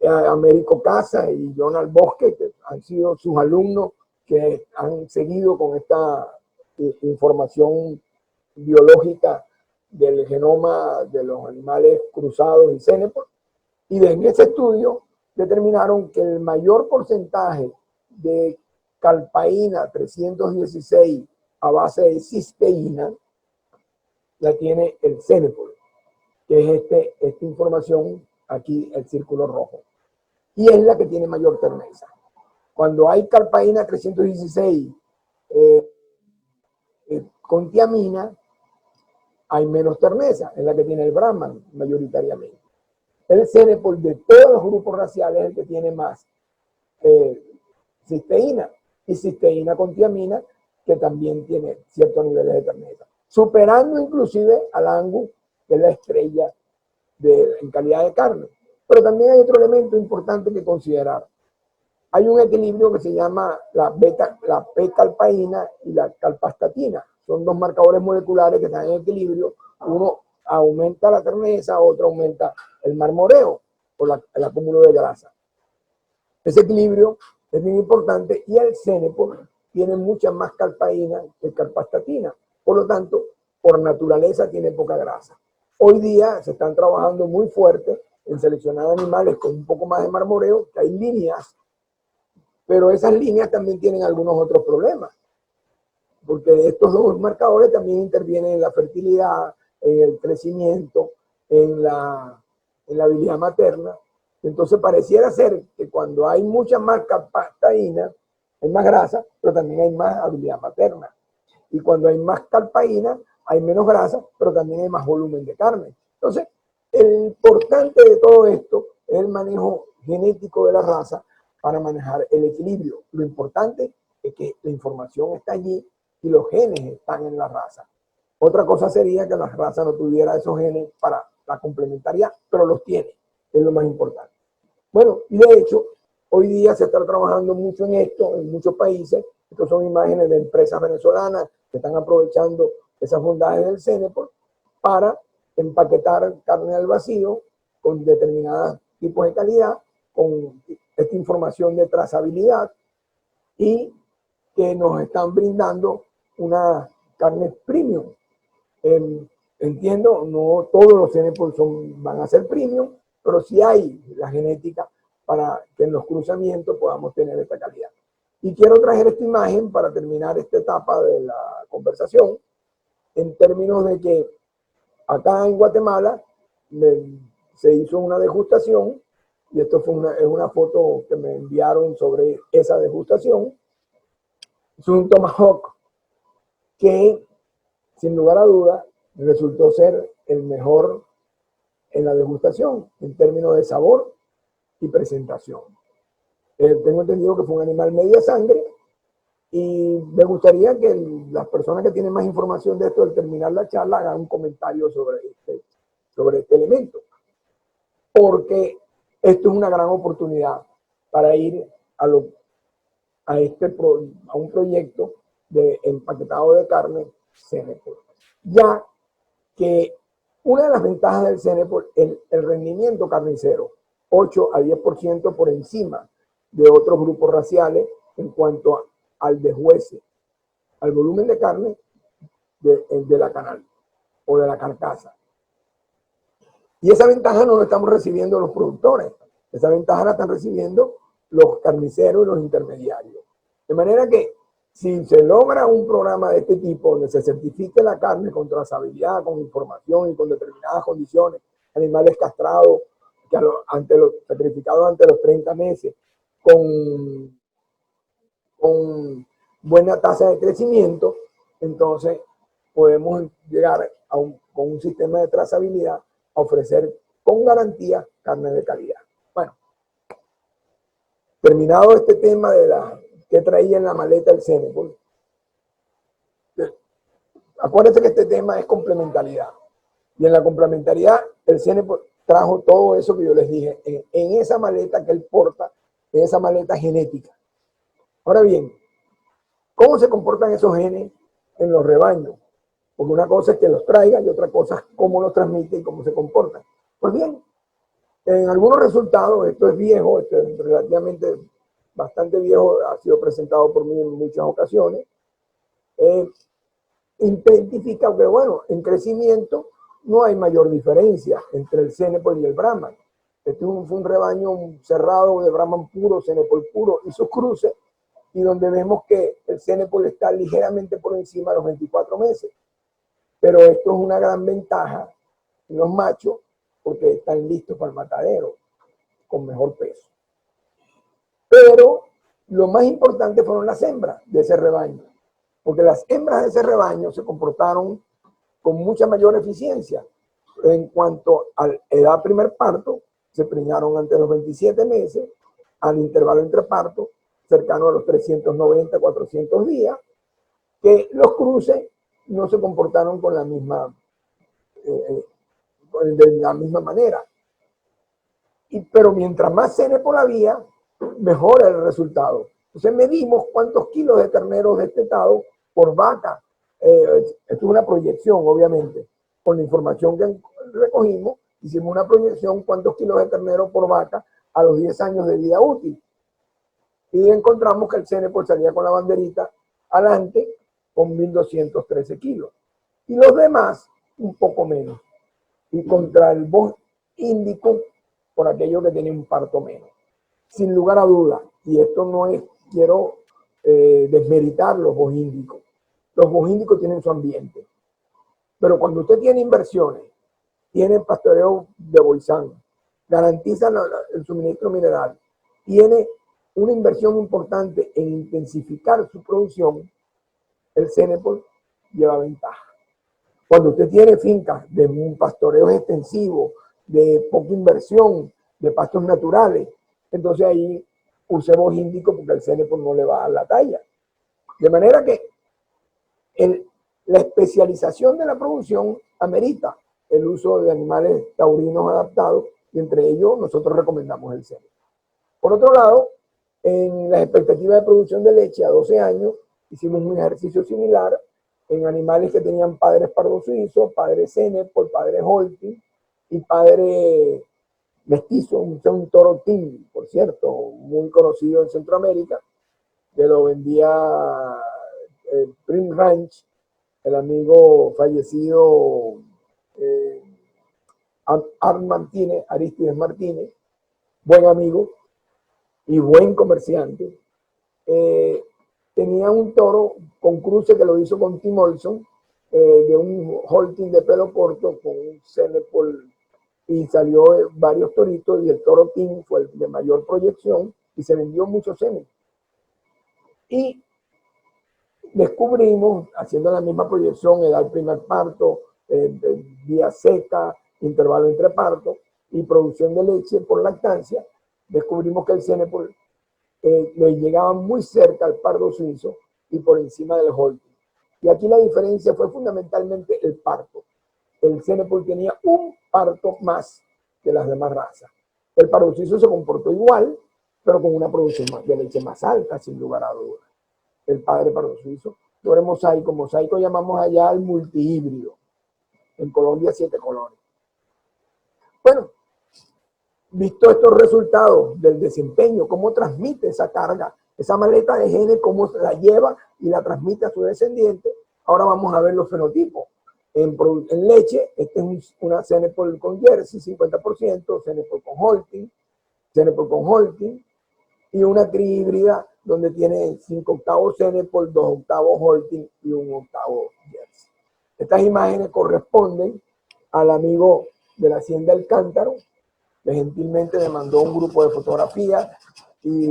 Américo Casa y Jonal Bosque, que han sido sus alumnos que han seguido con esta información biológica del genoma de los animales cruzados en Cenepol. Y en ese estudio determinaron que el mayor porcentaje de calpaína 316 a base de cisteína la tiene el Cenepol, que es esta información aquí, el círculo rojo. Y es la que tiene mayor terneza. Cuando hay calpaína 316 con tiamina, hay menos terneza, es la que tiene el Brahman mayoritariamente. El Cenepol de todos los grupos raciales es el que tiene más cisteína, y cisteína con tiamina, que también tiene ciertos niveles de terneza, superando inclusive al Angus, que es la estrella en calidad de carne. Pero también hay otro elemento importante que considerar. Hay un equilibrio que se llama la P-calpaína y la calpastatina. Son dos marcadores moleculares que están en equilibrio. Uno aumenta la terneza, otro aumenta el marmoreo o el acúmulo de grasa. Ese equilibrio es bien importante y el Cenepol tiene mucha más calpaína que calpastatina. Por lo tanto, por naturaleza tiene poca grasa. Hoy día se están trabajando muy fuerte en seleccionar animales con un poco más de marmoreo, que hay líneas, pero esas líneas también tienen algunos otros problemas, porque estos dos marcadores también intervienen en la fertilidad, en el crecimiento, en la habilidad materna. Entonces pareciera ser que cuando hay mucha más calpaína, hay más grasa, pero también hay más habilidad materna. Y cuando hay más calpaína, hay menos grasa, pero también hay más volumen de carne. Entonces, el importante de todo esto es el manejo genético de la raza para manejar el equilibrio. Lo importante es que la información está allí y los genes están en la raza. Otra cosa sería que la raza no tuviera esos genes para la complementariedad, pero los tiene, es lo más importante. Bueno, y de hecho, hoy día se está trabajando mucho en esto, en muchos países. Estas son imágenes de empresas venezolanas que están aprovechando esas bondades del Cenepol para empaquetar carne al vacío con determinados tipos de calidad, con esta información de trazabilidad y que nos están brindando una carne premium. Entiendo, no todos los Cenepol van a ser premium, pero sí hay la genética para que en los cruzamientos podamos tener esta calidad. Y quiero traer esta imagen para terminar esta etapa de la conversación, en términos de que acá en Guatemala se hizo una degustación, y esto es una foto que me enviaron sobre esa degustación. Es un tomahawk que, sin lugar a duda, resultó ser el mejor en la degustación, en términos de sabor y presentación. Tengo entendido que fue un animal media sangre, y me gustaría que las personas que tienen más información de esto, al terminar la charla, hagan un comentario sobre este elemento, porque esto es una gran oportunidad para ir a un proyecto de empaquetado de carne Cenepol, ya que una de las ventajas del Cenepol es el rendimiento carnicero, 8 a 10% por encima de otros grupos raciales en cuanto al deshuese, al volumen de carne de la canal o de la carcasa. Y esa ventaja no la estamos recibiendo los productores, esa ventaja la están recibiendo los carniceros y los intermediarios. De manera que si se logra un programa de este tipo, donde se certifique la carne con trazabilidad, con información y con determinadas condiciones, animales castrados, sacrificados ante los 30 meses, con buena tasa de crecimiento, entonces podemos llegar con un sistema de trazabilidad a ofrecer con garantía carne de calidad. Bueno, terminado este tema de que traía en la maleta el Cenepol, acuérdense que este tema es complementariedad. Y en la complementariedad, el Cenepol trajo todo eso que yo les dije en esa maleta que él porta, en esa maleta genética. Ahora bien, ¿cómo se comportan esos genes en los rebaños? Porque una cosa es que los traiga y otra cosa es cómo los transmite y cómo se comportan. Pues bien, en algunos resultados, esto es viejo, esto es relativamente bastante viejo, ha sido presentado por mí en muchas ocasiones, identifica que, bueno, en crecimiento no hay mayor diferencia entre el Cenepol y el Brahman. Este fue un rebaño cerrado de Brahman puro, Cenepol puro y sus cruces, y donde vemos que el Cenepol está ligeramente por encima de los 24 meses. Pero esto es una gran ventaja en los machos porque están listos para el matadero, con mejor peso. Pero lo más importante fueron las hembras de ese rebaño, porque las hembras de ese rebaño se comportaron con mucha mayor eficiencia. En cuanto a la edad primer parto, se preñaron antes de los 27 meses, al intervalo entre partos, cercano a los 390, 400 días, que los cruces no se comportaron con la misma, de la misma manera. Pero mientras más Cenepol había, mejor era el resultado. Entonces medimos cuántos kilos de terneros destetados por vaca. Esto es una proyección, obviamente. Con la información que recogimos, hicimos una proyección cuántos kilos de ternero por vaca a los 10 años de vida útil. Y encontramos que el Cenepol salía con la banderita adelante con 1.213 kilos. Y los demás, un poco menos. Y contra el boj índico, por aquello que tenía un parto menos. Sin lugar a dudas, y esto no es, quiero desmeritar los boj índicos. Los boj índicos tienen su ambiente. Pero cuando usted tiene inversiones, tiene pastoreo de bolsán, garantiza el suministro mineral, tiene una inversión importante en intensificar su producción, el Cenepol lleva ventaja. Cuando usted tiene fincas de un pastoreo extensivo, de poca inversión, de pastos naturales, entonces ahí use boj índico porque el Cenepol no le va a dar la talla. De manera que la especialización de la producción amerita el uso de animales taurinos adaptados y entre ellos nosotros recomendamos el Cenepol. Por otro lado, en las expectativas de producción de leche a 12 años hicimos un ejercicio similar en animales que tenían padres pardo suizo, padre Cenepol, padre Holstein y padre mestizo, un toro Tim, por cierto, muy conocido en Centroamérica, que lo vendía Prince Ranch, el amigo fallecido Aristides Martínez, buen amigo y buen comerciante. Tenía un toro con cruce que lo hizo con Tim Olson, de un Holstein de pelo corto con un Cenepol, y salió varios toritos y el toro Tim fue el de mayor proyección y se vendió mucho Cenepol. Y descubrimos, haciendo la misma proyección, edad primer parto, día seca, intervalo entre partos y producción de leche por lactancia, descubrimos que el Cenepol le llegaba muy cerca al pardo suizo y por encima del Holstein. Y aquí la diferencia fue fundamentalmente el parto. El Cenepol tenía un parto más que las demás razas. El pardo suizo se comportó igual, pero con una producción de leche más alta, sin lugar a dudas. El padre pardo suizo. Tú eres mosaico. Mosaico llamamos allá al multihíbrido. En Colombia 7 colores. Bueno, visto estos resultados del desempeño, cómo transmite esa carga, esa maleta de genes, cómo la lleva y la transmite a su descendiente, ahora vamos a ver los fenotipos. En leche, este es una Cenepol con Jersey, 50%, Cenepol con Holstein, y una cría híbrida donde tiene 5 octavos Cenepol, 2 octavos Holstein y 1 octavo Jersey. Estas imágenes corresponden al amigo de la hacienda El Cántaro, que gentilmente me mandó un grupo de fotografías y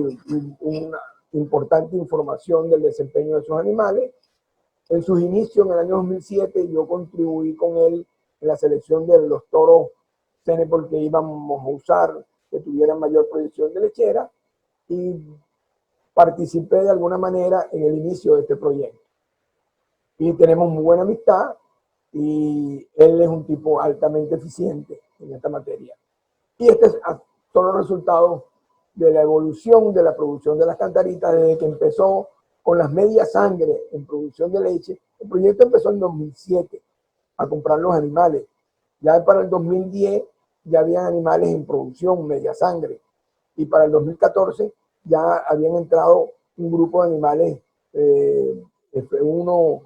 una importante información del desempeño de esos animales. En sus inicios, en el año 2007, yo contribuí con él en la selección de los toros Cenepol que íbamos a usar, que tuvieran mayor proyección de lechera, y participé de alguna manera en el inicio de este proyecto. Y tenemos muy buena amistad y él es un tipo altamente eficiente en esta materia. Y estos son los resultados de la evolución de la producción de las cantaritas desde que empezó con las medias sangre en producción de leche El proyecto empezó en 2007 a comprar los animales. Ya para el 2010 ya habían animales en producción, media sangre. Y para el 2014 ya habían entrado un grupo de animales F1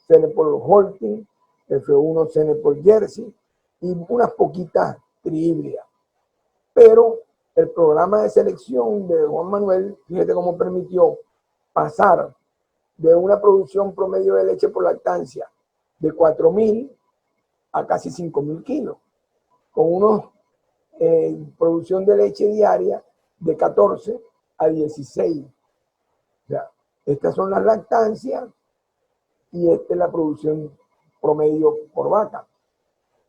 Cenepol Holstein, F1 Cenepol Jersey y unas poquitas trihíbridas. Pero el programa de selección de Juan Manuel, fíjate cómo permitió pasar de una producción promedio de leche por lactancia de 4.000 a casi 5.000 kilos, con una producción de leche diaria de 14 a 16. O sea, estas son las lactancias y esta es la producción promedio por vaca.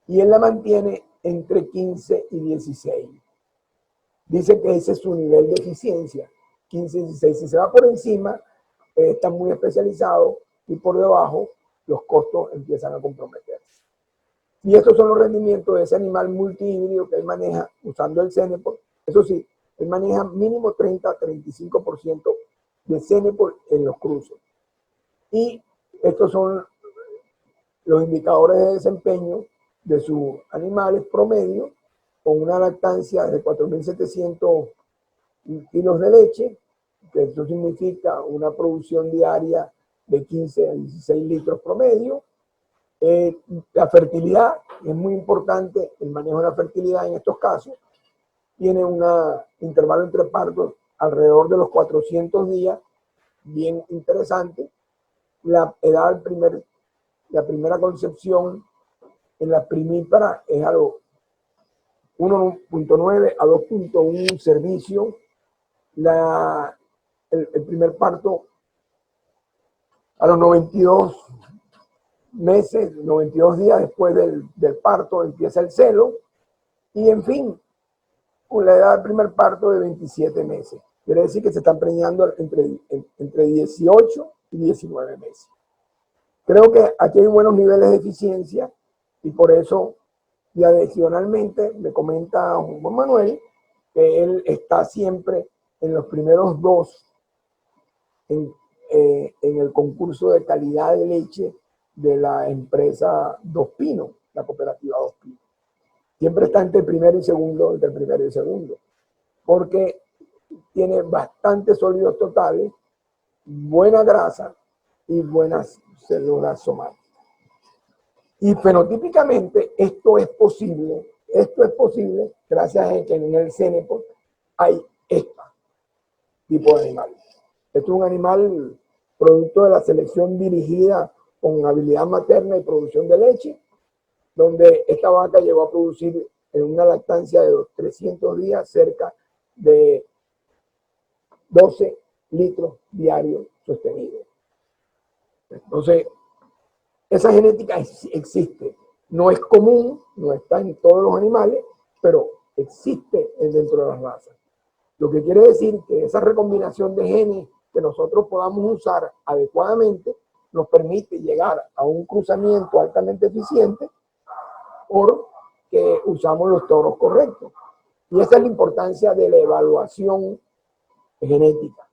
Y él la mantiene entre 15 y 16. Dice que ese es su nivel de eficiencia, 15 y 16. Si se va por encima, está muy especializado y por debajo los costos empiezan a comprometerse. Y estos son los rendimientos de ese animal multihíbrido que él maneja usando el Cenepol. Eso sí, él maneja mínimo 30 a 35% de Cenepol en los cruces. Y estos son los indicadores de desempeño de sus animales promedio, con una lactancia de 4.700 kilos de leche, que eso significa una producción diaria de 15 a 16 litros promedio. La fertilidad es muy importante, el manejo de la fertilidad en estos casos. Tiene un intervalo entre partos alrededor de los 400 días, bien interesante. La edad la primera concepción en la primípara es algo 1.9 a 2.1 servicio. El primer parto a los 92 meses, 92 días después del parto empieza el celo. Y en fin, con la edad del primer parto de 27 meses. Quiere decir que se están preñando entre 18 y 19 meses. Creo que aquí hay buenos niveles de eficiencia y por eso, y adicionalmente, me comenta Juan Manuel que él está siempre en los primeros dos en el concurso de calidad de leche de la empresa Dos Pinos, la cooperativa Dos Pinos. Siempre está entre el primero y segundo, entre el primero y el segundo, porque tiene bastantes sólidos totales, buena grasa y buenas células somáticas. Y fenotípicamente esto es posible gracias a que en el Cenepol hay este tipo de animal. Esto es un animal producto de la selección dirigida con habilidad materna y producción de leche, donde esta vaca llegó a producir en una lactancia de 300 días cerca de 12 litros diarios sostenidos. Entonces, esa genética existe. No es común, no está en todos los animales, pero existe dentro de las razas. Lo que quiere decir que esa recombinación de genes que nosotros podamos usar adecuadamente nos permite llegar a un cruzamiento altamente eficiente porque usamos los toros correctos. Y esa es la importancia de la evaluación genética.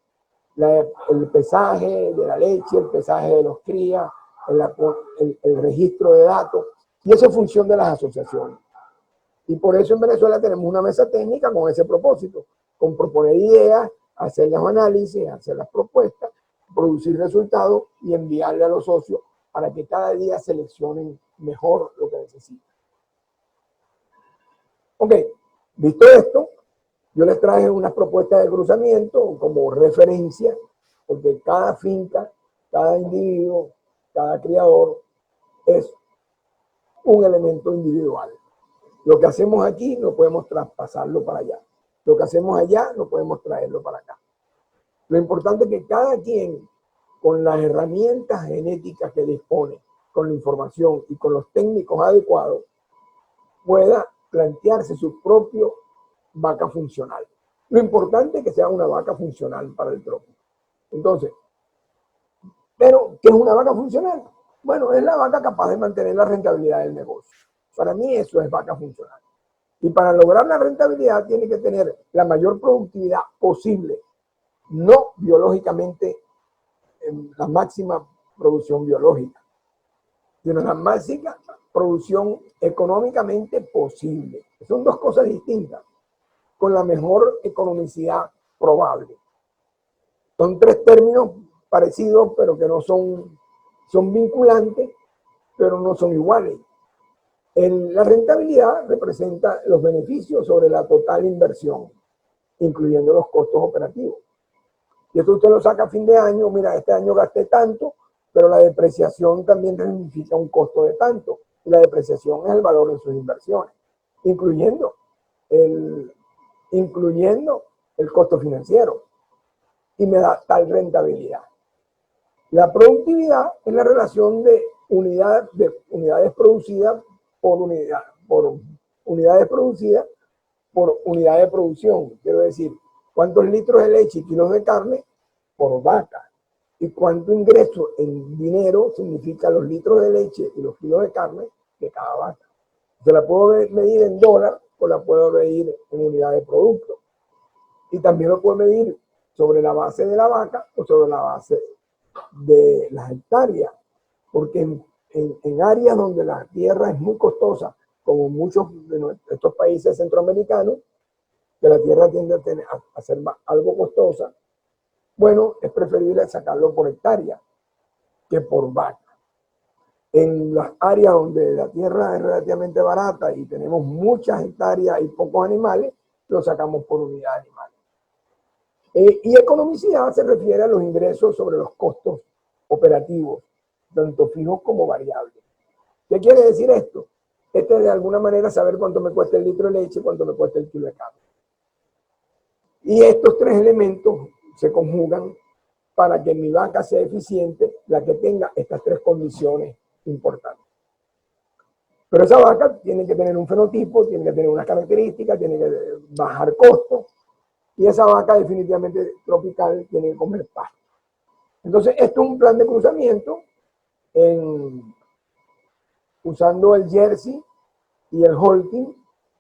El pesaje de la leche, el pesaje de los crías, el registro de datos, y eso es función de las asociaciones. Y por eso en Venezuela tenemos una mesa técnica con ese propósito, con proponer ideas, hacer los análisis, hacer las propuestas, producir resultados y enviarle a los socios para que cada día seleccionen mejor lo que necesitan. Ok, visto esto, yo les traje unas propuestas de cruzamiento como referencia, porque cada finca, cada individuo, cada criador es un elemento individual. Lo que hacemos aquí no podemos traspasarlo para allá. Lo que hacemos allá no podemos traerlo para acá. Lo importante es que cada quien, con las herramientas genéticas que dispone, con la información y con los técnicos adecuados, pueda plantearse su propio vaca funcional. Lo importante es que sea una vaca funcional para el trópico. Entonces, ¿pero qué es una vaca funcional? Bueno, es la vaca capaz de mantener la rentabilidad del negocio. Para mí eso es vaca funcional. Y para lograr la rentabilidad tiene que tener la mayor productividad posible, no biológicamente la máxima producción biológica, sino la máxima producción económicamente posible. Son dos cosas distintas, con la mejor economicidad probable. Son tres términos parecidos, pero que no son vinculantes, pero no son iguales. La rentabilidad representa los beneficios sobre la total inversión, incluyendo los costos operativos. Y esto usted lo saca a fin de año, mira, este año gasté tanto, pero la depreciación también significa un costo de tanto. Y la depreciación es el valor de sus inversiones, incluyendo el costo financiero. Y me da tal rentabilidad. La productividad es la relación de unidades producidas por unidades producidas por unidad de producción. Quiero decir, cuántos litros de leche y kilos de carne por vaca. Y cuánto ingreso en dinero significa los litros de leche y los kilos de carne de cada vaca. Se la puedo medir en dólar o la puedo medir en unidad de producto. Y también lo puedo medir sobre la base de la vaca o sobre la base de las hectáreas. Porque en áreas donde la tierra es muy costosa, como muchos de estos países centroamericanos, que la tierra tiende a ser algo costosa, bueno, es preferible sacarlo por hectárea que por vaca. En las áreas donde la tierra es relativamente barata y tenemos muchas hectáreas y pocos animales, lo sacamos por unidad de animales. Y economicidad se refiere a los ingresos sobre los costos operativos, tanto fijos como variables. ¿Qué quiere decir esto? Esto es de alguna manera saber cuánto me cuesta el litro de leche, cuánto me cuesta el kilo de carne. Y estos tres elementos se conjugan para que mi vaca sea eficiente, la que tenga estas tres condiciones importantes. Pero esa vaca tiene que tener un fenotipo, tiene que tener unas características, tiene que bajar costos, y esa vaca definitivamente tropical tiene que comer pasto. Entonces, esto es un plan de cruzamiento usando el Jersey y el Holstein,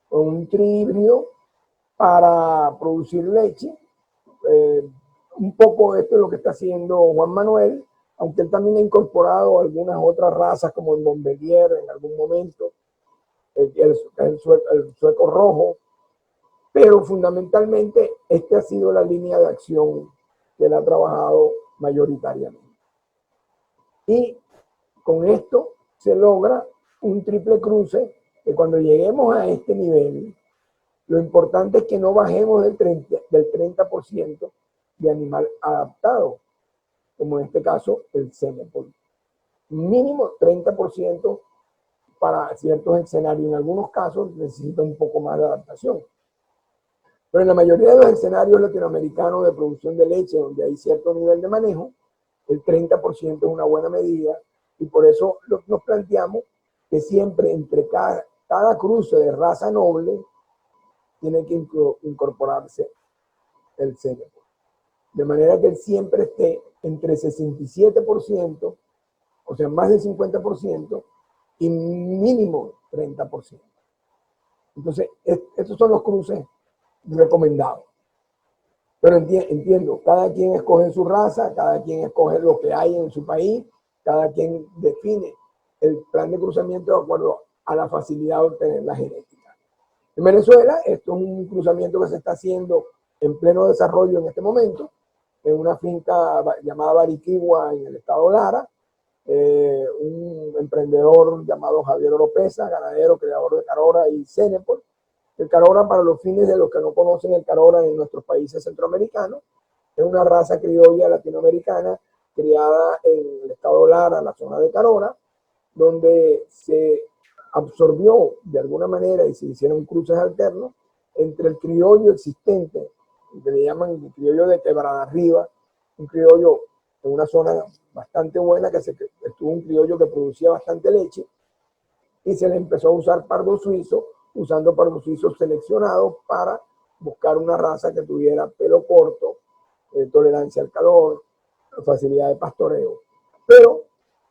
con un tri híbrido para producir leche. Un poco esto es lo que está haciendo Juan Manuel, aunque él también ha incorporado algunas otras razas como el Montbellier en algún momento, el sueco rojo, pero fundamentalmente esta ha sido la línea de acción que él ha trabajado mayoritariamente. Y con esto se logra un triple cruce que cuando lleguemos a este nivel, lo importante es que no bajemos del 30% de animal adaptado, como en este caso el Cenepol. Mínimo 30% para ciertos escenarios. En algunos casos necesita un poco más de adaptación. Pero en la mayoría de los escenarios latinoamericanos de producción de leche, donde hay cierto nivel de manejo, el 30% es una buena medida, y por eso nos planteamos que siempre entre cada cruce de raza noble tiene que incorporarse el Cenepol. De manera que él siempre esté entre 67%, o sea, más del 50%, y mínimo 30%. Entonces, estos son los cruces recomendados. Pero entiendo, cada quien escoge su raza, cada quien escoge lo que hay en su país, cada quien define el plan de cruzamiento de acuerdo a la facilidad de obtener la genética. En Venezuela, esto es un cruzamiento que se está haciendo en pleno desarrollo en este momento, en una finca llamada Bariquigua en el estado Lara. Un emprendedor llamado Javier Oropesa, ganadero, creador de Carora y Cenepol. El Carora, para los fines de los que no conocen el Carora en nuestros países centroamericanos, es una raza criolla latinoamericana criada en el estado Lara, la zona de Carora, donde se absorbió de alguna manera y se hicieron cruces alternos entre el criollo existente, que le llaman el criollo de Quebrada Arriba, un criollo en una zona bastante buena, que estuvo un criollo que producía bastante leche, y se le empezó a usar pardo suizo, usando pardo suizo seleccionados para buscar una raza que tuviera pelo corto, tolerancia al calor, facilidad de pastoreo. Pero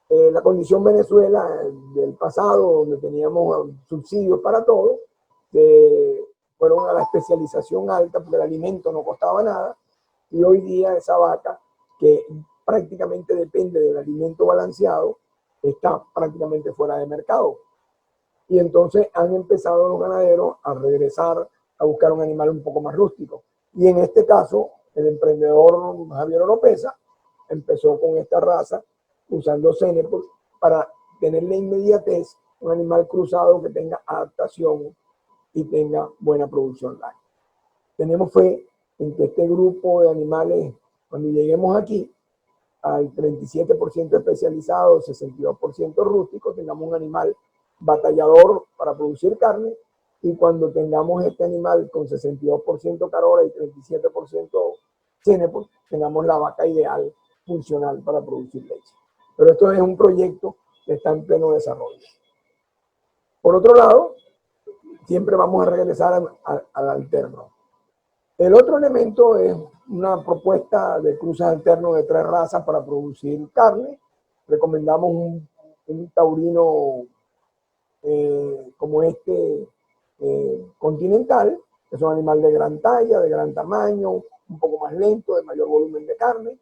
la condición Venezuela del pasado, donde teníamos subsidios para todo, fueron a la especialización alta porque el alimento no costaba nada, y hoy día esa vaca, que prácticamente depende del alimento balanceado, está prácticamente fuera de mercado. Y entonces han empezado los ganaderos a regresar a buscar un animal un poco más rústico. Y en este caso, el emprendedor Javier Oropesa empezó con esta raza usando Cenepol para tener la inmediatez, un animal cruzado que tenga adaptación y tenga buena producción láctea. Tenemos fe en que este grupo de animales, cuando lleguemos aquí, al 37% especializado, 62% rústico, tengamos un animal batallador para producir carne, y cuando tengamos este animal con 62% Carola y 37% Cenepol, tengamos la vaca ideal funcional para producir leche. Pero esto es un proyecto que está en pleno desarrollo. Por otro lado, siempre vamos a regresar al alterno. El otro elemento es una propuesta de cruces alternos de 3 razas para producir carne. Recomendamos un taurino como este continental, que es un animal de gran talla, de gran tamaño, un poco más lento, de mayor volumen de carne,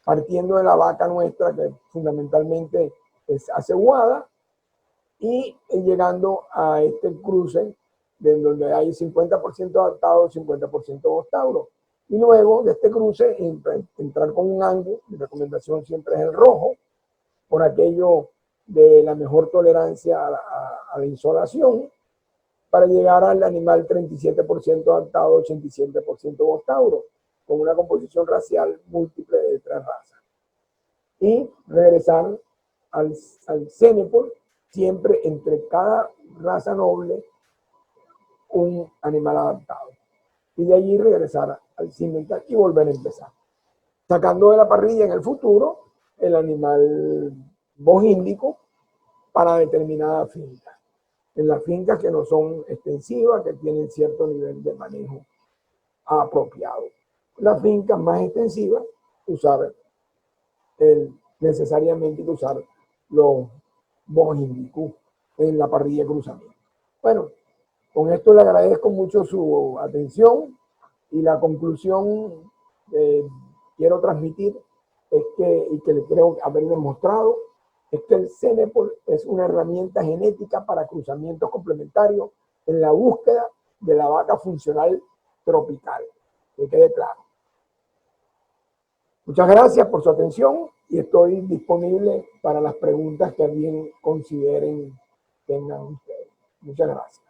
partiendo de la vaca nuestra, que fundamentalmente es aceguada, y llegando a este cruce de donde hay 50% adaptado, 50% bostauro. Y luego de este cruce entrar con un Angus, mi recomendación siempre es el rojo, por aquello de la mejor tolerancia a la insolación, para llegar al animal 37% adaptado, 87% bostauro, con una composición racial múltiple de 3 razas. Y regresar al Cenepol, siempre entre cada raza noble un animal adaptado. Y de allí regresar al cimental y volver a empezar. Sacando de la parrilla en el futuro el animal bojíndico para determinada finca. En las fincas que no son extensivas, que tienen cierto nivel de manejo apropiado. Las fincas más extensivas, usar necesariamente usar los bojindicus en la parrilla de cruzamiento. Bueno, con esto le agradezco mucho su atención, y la conclusión que quiero transmitir es que, y que le creo haber demostrado, es que el Cenepol es una herramienta genética para cruzamientos complementarios en la búsqueda de la vaca funcional tropical. Que quede claro. Muchas gracias por su atención y estoy disponible para las preguntas que bien consideren tengan ustedes. Muchas gracias.